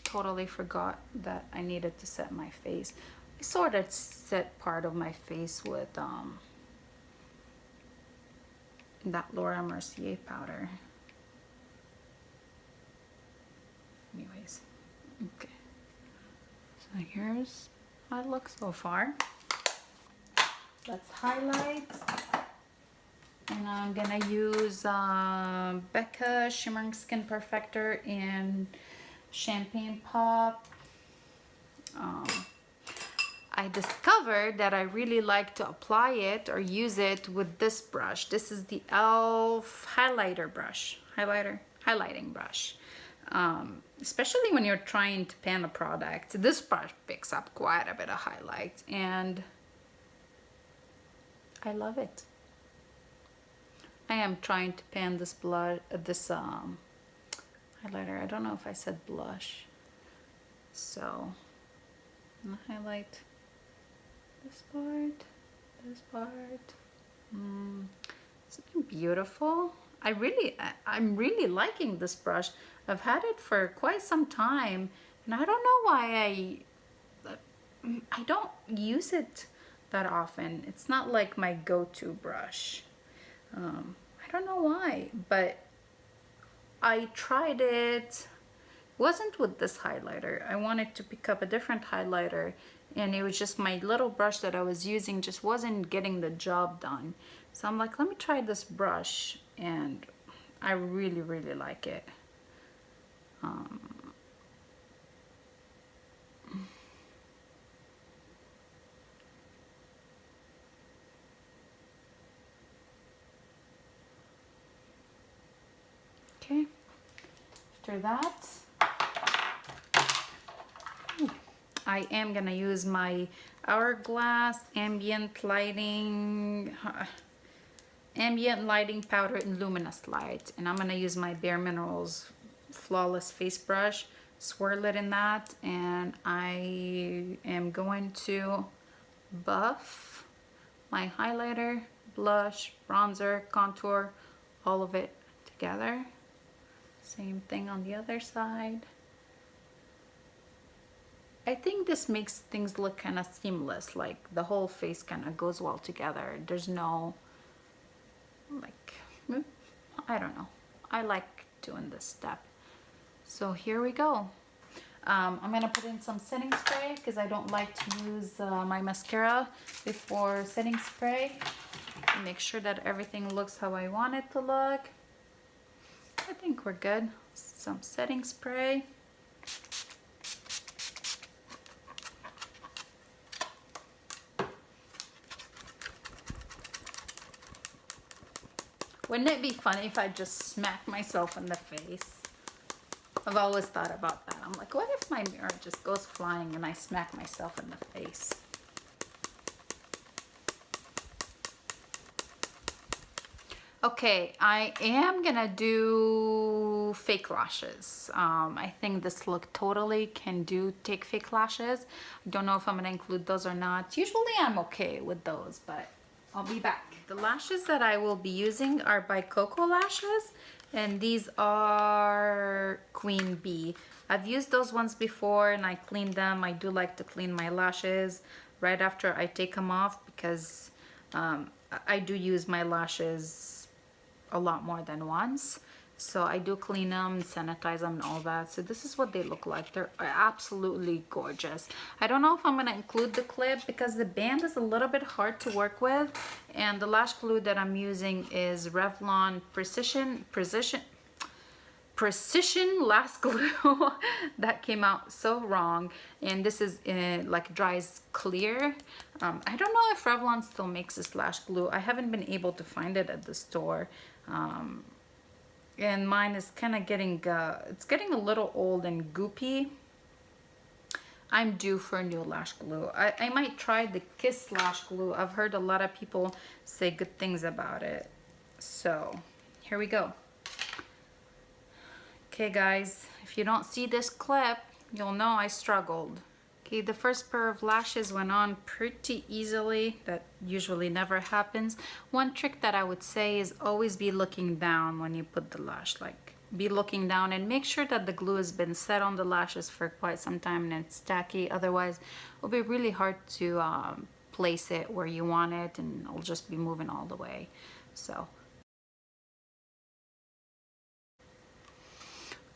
Totally forgot that I needed to set my face. I sort of set part of my face with that Laura Mercier powder. anyways. Okay, so here's my look so far. Let's highlight, and I'm gonna use Becca Shimmering Skin Perfector in Champagne Pop. I discovered that I really like to apply it or use it with this brush. This is the e.l.f. highlighting brush. Especially when you're trying to pan a product, this brush picks up quite a bit of highlight, and I love it. I am trying to pan this highlighter. I don't know if I said blush. So I'm gonna highlight this part. Isn't it beautiful? I'm really liking this brush. I've had it for quite some time, and I don't know why I don't use it that often. It's not like my go-to brush. I don't know why, but I tried it. It wasn't with this highlighter. I wanted to pick up a different highlighter, and it was just my little brush that I was using just wasn't getting the job done. So I'm like, let me try this brush, and I really like it. Okay, after that, I am gonna use my Hourglass ambient lighting powder in luminous light, and I'm gonna use my Bare Minerals Flawless face brush, swirl it in that, and I am going to buff my highlighter, blush, bronzer, contour, all of it together. Same thing on the other side. I think this makes things look kind of seamless, like the whole face kind of goes well together. There's no, like, I don't know. I like doing this step. So here we go. I'm gonna put in some setting spray because I don't like to use my mascara before setting spray. Make sure that everything looks how I want it to look. I think we're good. Some setting spray. Wouldn't it be funny if I just smacked myself in the face? I've always thought about that. I'm like, what if my mirror just goes flying and I smack myself in the face? Okay, I am gonna do fake lashes. I think this look totally can take fake lashes. I don't know if I'm gonna include those or not. Usually I'm okay with those, but I'll be back. The lashes that I will be using are by Coco Lashes, and these are Queen Bee. I've used those ones before and I cleaned them. I do like to clean my lashes right after I take them off because I do use my lashes a lot more than once. So I do clean them, sanitize them and all that. So this is what they look like. They're absolutely gorgeous. I don't know if I'm gonna include the clip because the band is a little bit hard to work with. And the lash glue that I'm using is Revlon Precision Lash Glue. That came out so wrong. And this is like dries clear. I don't know if Revlon still makes this lash glue. I haven't been able to find it at the store. And mine is kind of getting it's getting a little old and goopy. I'm due for a new lash glue. I might try the Kiss lash glue. I've heard a lot of people say good things about it. So here we go. Okay guys, if you don't see this clip, you'll know I struggled. Okay, the first pair of lashes went on pretty easily. That usually never happens. One trick that I would say is always be looking down when you put the lash. Like, be looking down and make sure that the glue has been set on the lashes for quite some time and it's tacky. Otherwise, it'll be really hard to place it where you want it and it'll just be moving all the way. So,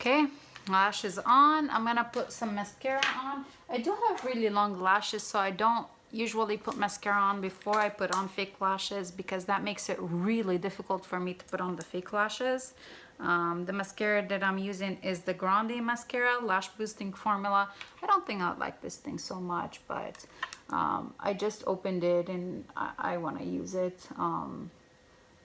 okay, Lashes on. I'm gonna put some mascara on. I do have really long lashes, so I don't usually put mascara on before I put on fake lashes because that makes it really difficult for me to put on the fake lashes. The mascara that I'm using is the Grande mascara, lash boosting formula. I don't think I like this thing so much, but I just opened it and I want to use it.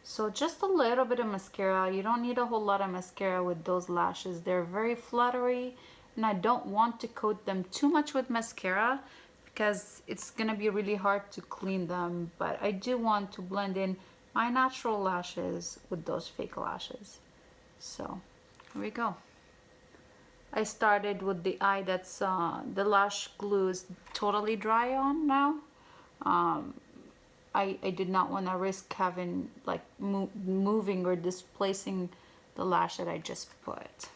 So just a little bit of mascara. You don't need a whole lot of mascara with those lashes. They're very fluttery, and I don't want to coat them too much with mascara because it's gonna be really hard to clean them. But I do want to blend in my natural lashes with those fake lashes. So here we go. I started with the eye that's the lash glue is totally dry on now. I did not want to risk having like moving or displacing the lash that I just put.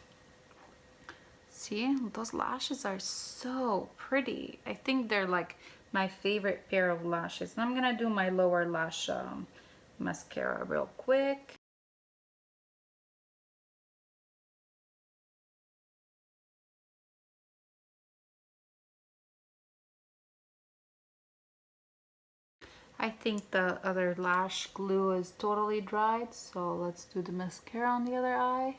See, those lashes are so pretty. I think they're like my favorite pair of lashes. And I'm gonna do my lower lash mascara real quick. I think the other lash glue is totally dried, so let's do the mascara on the other eye.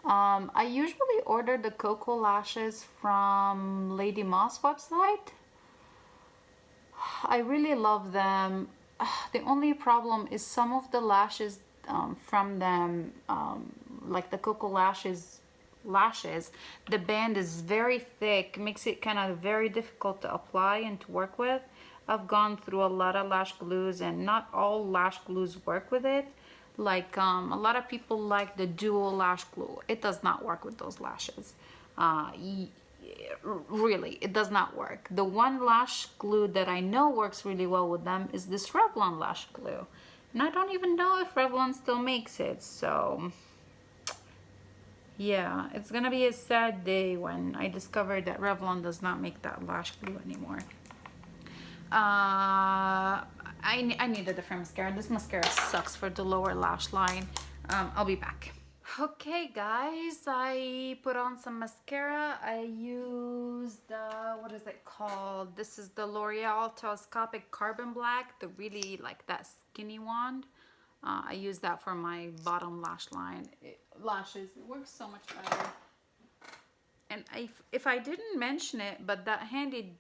I usually order the Cocoa lashes from Lady Moss website. I really love them. The only problem is some of the lashes from them, like the Cocoa lashes, the band is very thick, makes it kind of very difficult to apply and to work with. I've gone through a lot of lash glues and not all lash glues work with it. Like a lot of people like the dual lash glue. It does not work with those lashes. Really, it does not work. The one lash glue that I know works really well with them is this Revlon lash glue. And I don't even know if Revlon still makes it, so yeah, it's gonna be a sad day when I discover that Revlon does not make that lash glue anymore. I need a different mascara. This mascara sucks for the lower lash line. I'll be back. Okay guys, I put on some mascara. I used what is it called? This is the L'Oreal Telescopic Carbon Black, the really like that skinny wand. I use that for my bottom lash line. Lashes, it works so much better. And if I didn't mention it, but that handy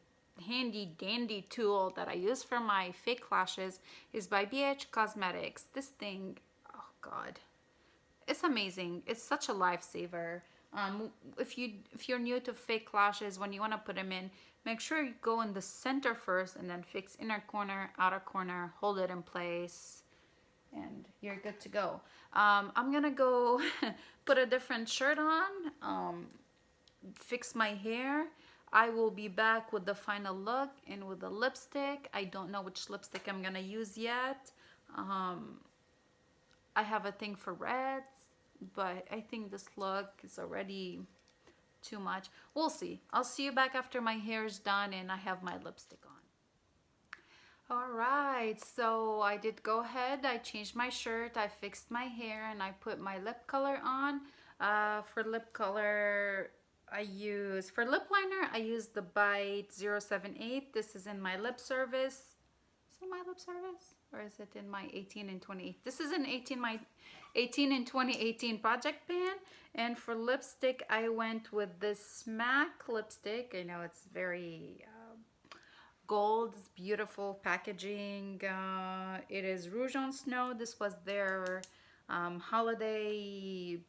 dandy tool that I use for my fake lashes is by BH Cosmetics. This thing, oh god, it's amazing. It's such a lifesaver. If you're new to fake lashes, when you want to put them in, make sure you go in the center first and then fix inner corner, outer corner, hold it in place, and you're good to go. I'm gonna go put a different shirt on, fix my hair. I will be back with the final look and with the lipstick. I don't know which lipstick I'm gonna use yet. I have a thing for reds, but I think this look is already too much. We'll see. I'll see you back after my hair is done and I have my lipstick on. Alright, so I did go ahead, I changed my shirt, I fixed my hair, and I put my lip color on. For lip color, for lip liner, I use the Bite 078. This is in my lip service. Is it my lip service? Or is it in my 18 and 20? This is in my 18 and 2018 project pan. And for lipstick, I went with this Smack lipstick. I know it's very gold, beautiful packaging. It is Rouge on Snow. This was their holiday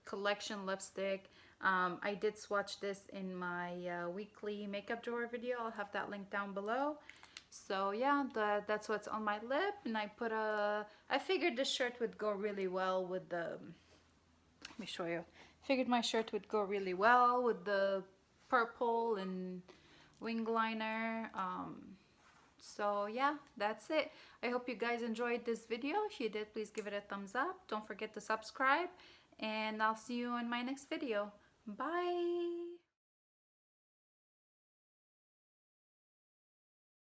collection lipstick. I did swatch this in my weekly makeup drawer video. I'll have that link down below. So yeah, that's what's on my lip. And I figured this shirt would go really well with the, let me show you. Figured my shirt would go really well with the purple and wing liner. So yeah, that's it. I hope you guys enjoyed this video. If you did, please give it a thumbs up. Don't forget to subscribe, and I'll see you in my next video. Bye.